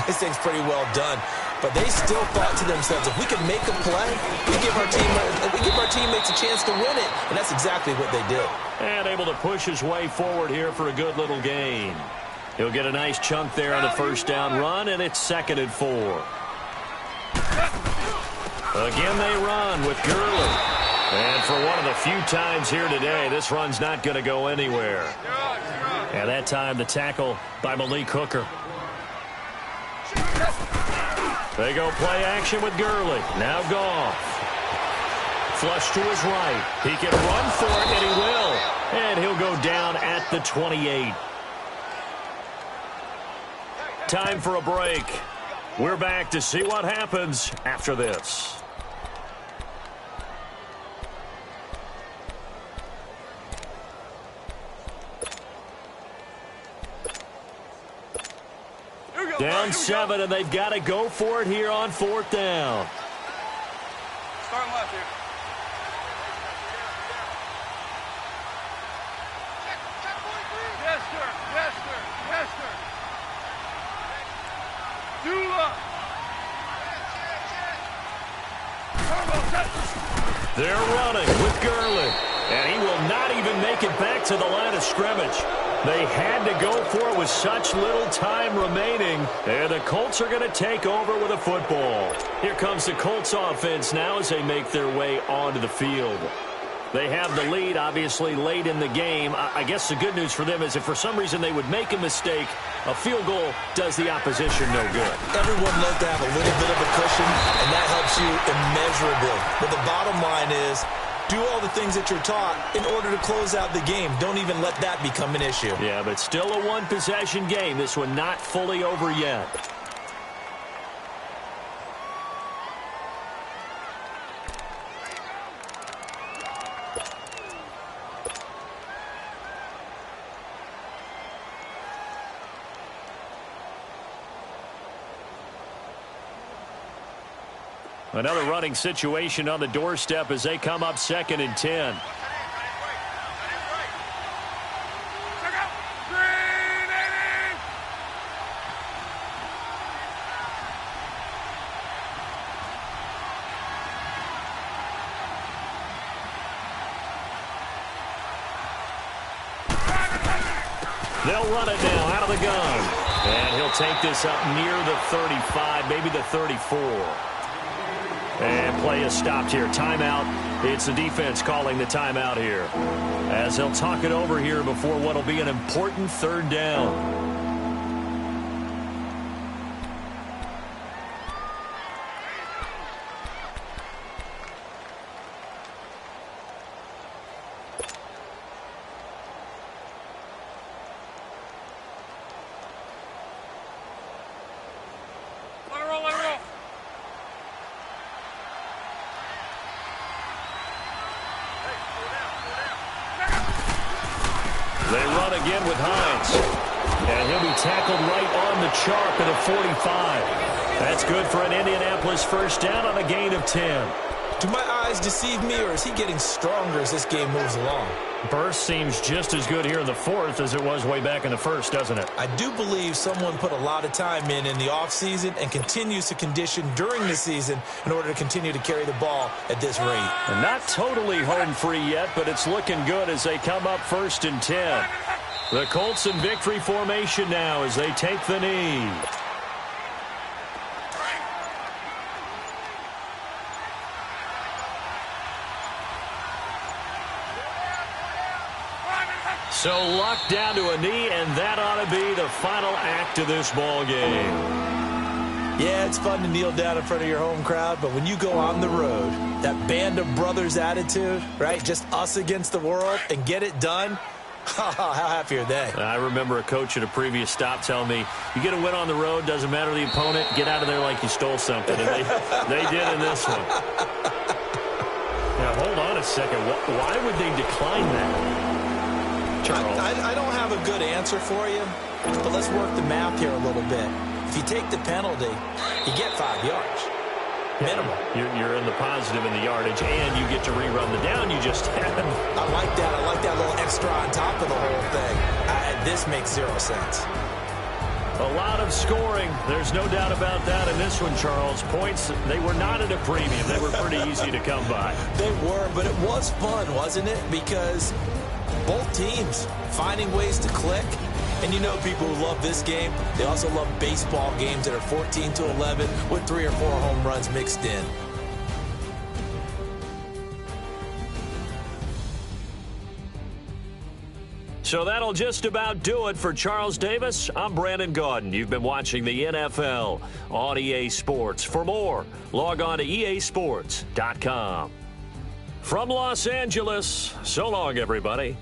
this thing's pretty well done. But they still thought to themselves, if we can make a play, we give our teammates a chance to win it. And that's exactly what they did. And able to push his way forward here for a good little gain. He'll get a nice chunk there on the first down run, and it's 2nd and 4. Again, they run with Gurley. And for one of the few times here today, this run's not going to go anywhere. And that time, the tackle by Malik Hooker. They go play action with Gurley. Now Goff. Flush to his right. He can run for it, and he will. And he'll go down at the 28. Time for a break. We're back to see what happens after this. Down 7, and they've got to go for it here on 4th down. Start left here. Yes, sir. Yes, sir. Yes, sir. They're running with Gurley, and he will not even make it back to the line of scrimmage. They had to go for it with such little time remaining, and the Colts are going to take over with a football. Here comes the Colts offense now as they make their way onto the field. They have the lead, obviously, late in the game. I guess the good news for them is if for some reason they would make a mistake, a field goal does the opposition no good. Everyone loves to have a little bit of a cushion, and that helps you immeasurably. But the bottom line is, do all the things that you're taught in order to close out the game. Don't even let that become an issue. Yeah, but still a one-possession game. This one not fully over yet. Another running situation on the doorstep as they come up 2nd and 10. They'll run it now out of the gun. And he'll take this up near the 35, maybe the 34. And play is stopped here. Timeout. It's the defense calling the timeout here, as they'll talk it over here before what will be an important 3rd down. They run run again with Hines. And he'll be tackled right on the chalk at the 45. That's good for an Indianapolis first down on a gain of 10. Do my eyes deceive me, or is he getting stronger as this game moves along? Burst seems just as good here in the fourth as it was way back in the first, doesn't it? I do believe someone put a lot of time in the offseason and continues to condition during the season in order to continue to carry the ball at this rate. And not totally home free yet, but it's looking good as they come up 1st and 10. The Colts in victory formation now as they take the knee. So Luck down to a knee, and that ought to be the final act of this ball game. Yeah, it's fun to kneel down in front of your home crowd, but when you go on the road, that band of brothers attitude, right, just us against the world, and get it done, how happy are they? I remember a coach at a previous stop telling me, you get a win on the road, doesn't matter the opponent, get out of there like you stole something. And they did in this one. Now, hold on a second. Why would they decline that? I don't have a good answer for you, but let's work the math here a little bit. If you take the penalty, you get 5 yards. Minimum. You're in the positive in the yardage, and you get to rerun the down you just had. I like that. I like that little extra on top of the whole thing. This makes 0 sense. A lot of scoring. There's no doubt about that in this one, Charles. Points, they were not at a premium. They were pretty easy to come by. They were, but it was fun, wasn't it? Because both teams finding ways to click. And you know people who love this game, they also love baseball games that are 14-11 with 3 or 4 home runs mixed in. So that'll just about do it for Charles Davis. I'm Brandon Gaudin. You've been watching the NFL on EA Sports. For more, log on to easports.com. From Los Angeles, so long, everybody.